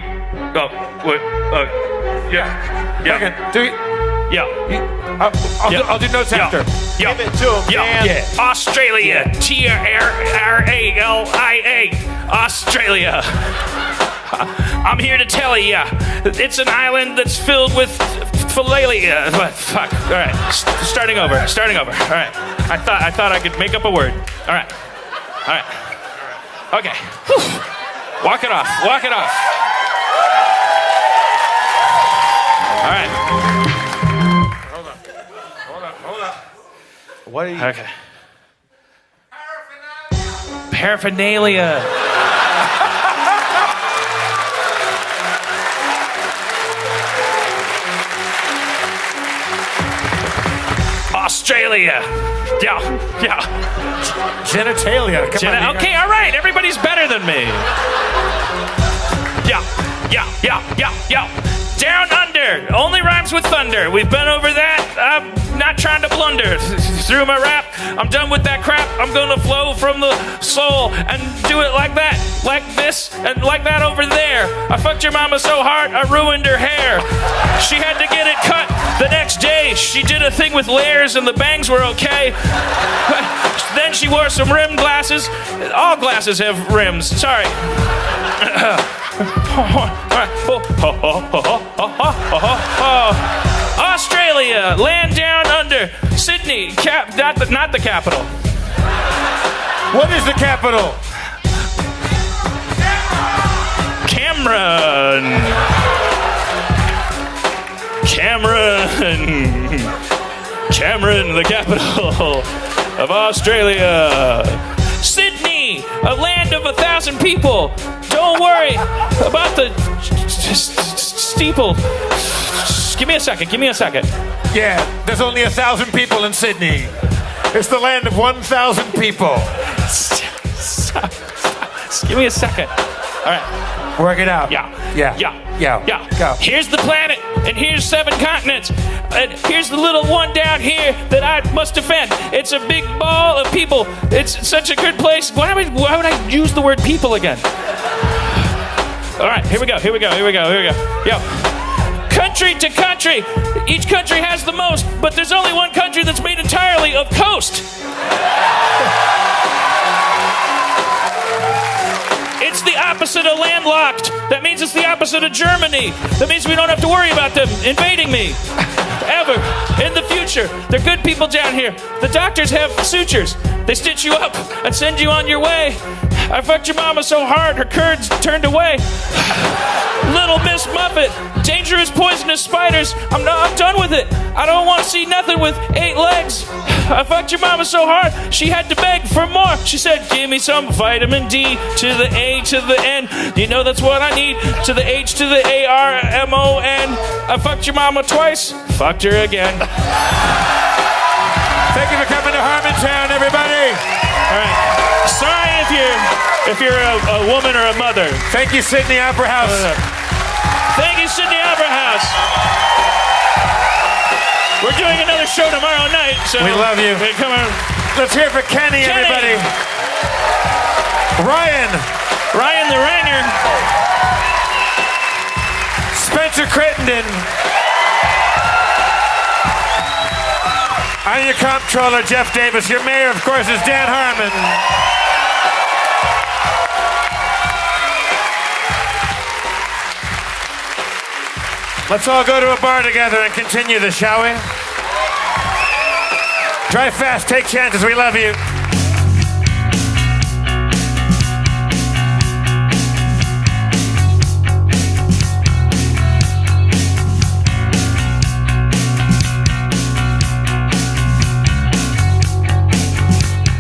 I'll do notes after. Give it to him, man. Australia. Tralia. Australia. I'm here to tell you, it's an island that's filled with philalia. What? Fuck. All right. Starting over. All right. I thought I could make up a word. All right. Okay. Whew. Walk it off. All right. Hold on. What are you? Okay. Paraphernalia. Australia. Yeah. Genitalia. Come on. Okay, all right. Everybody's better than me. Yeah. Down under. Only rhymes with thunder. We've been over that. not trying to blunder through my rap. I'm done with that crap. I'm gonna flow from the soul and do it like that, like this, and like that over there. I fucked your mama so hard, I ruined her hair. She had to get it cut the next day. She did a thing with layers and the bangs were okay. Then she wore some rimmed glasses. All glasses have rims, sorry. Australia, land down under. Sydney, not the capital. What is the capital? Cameron. Cameron, the capital of Australia. Sydney, a land of 1,000 people. Don't worry about the steeple. Give me a second. Yeah, there's only 1,000 people in Sydney. It's the land of 1,000 people. Stop. Give me a second. All right. Work it out. Yeah. Go. Here's the planet, and here's 7 continents, and here's the little one down here that I must defend. It's a big ball of people. It's such a good place. Why would I use the word people again? All right, here we go. Yo. Country to country. Each country has the most, but there's only one country that's made entirely of coast. It's the opposite of landlocked. That means it's the opposite of Germany. That means we don't have to worry about them invading me. Ever. In the future. They're good people down here. The doctors have sutures. They stitch you up and send you on your way. I fucked your mama so hard her curds turned away. Little Miss Muffet. Dangerous poisonous spiders. I'm done with it. I don't want to see nothing with 8 legs. I fucked your mama so hard she had to beg for more. She said, give me some vitamin D to the A to the N. You know that's what I need. To the H to the ARMON. I fucked your mama twice. Fucked her again. Thank you for coming to Harmontown, everybody. All right. Sorry if you're a woman or a mother. Thank you, Sydney Opera House. Thank you, Sydney Opera House. We're doing another show tomorrow night, so we love you. Come on. Let's hear for Kenny, everybody. Ryan the Ranger. Spencer Crittenden. I'm your comptroller, Jeff Davis. Your mayor, of course, is Dan Harmon. Let's all go to a bar together and continue this, shall we? Drive fast, take chances, we love you.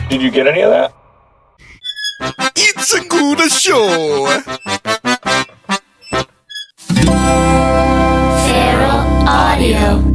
Did you get any of that? It's a good show. Feral Audio.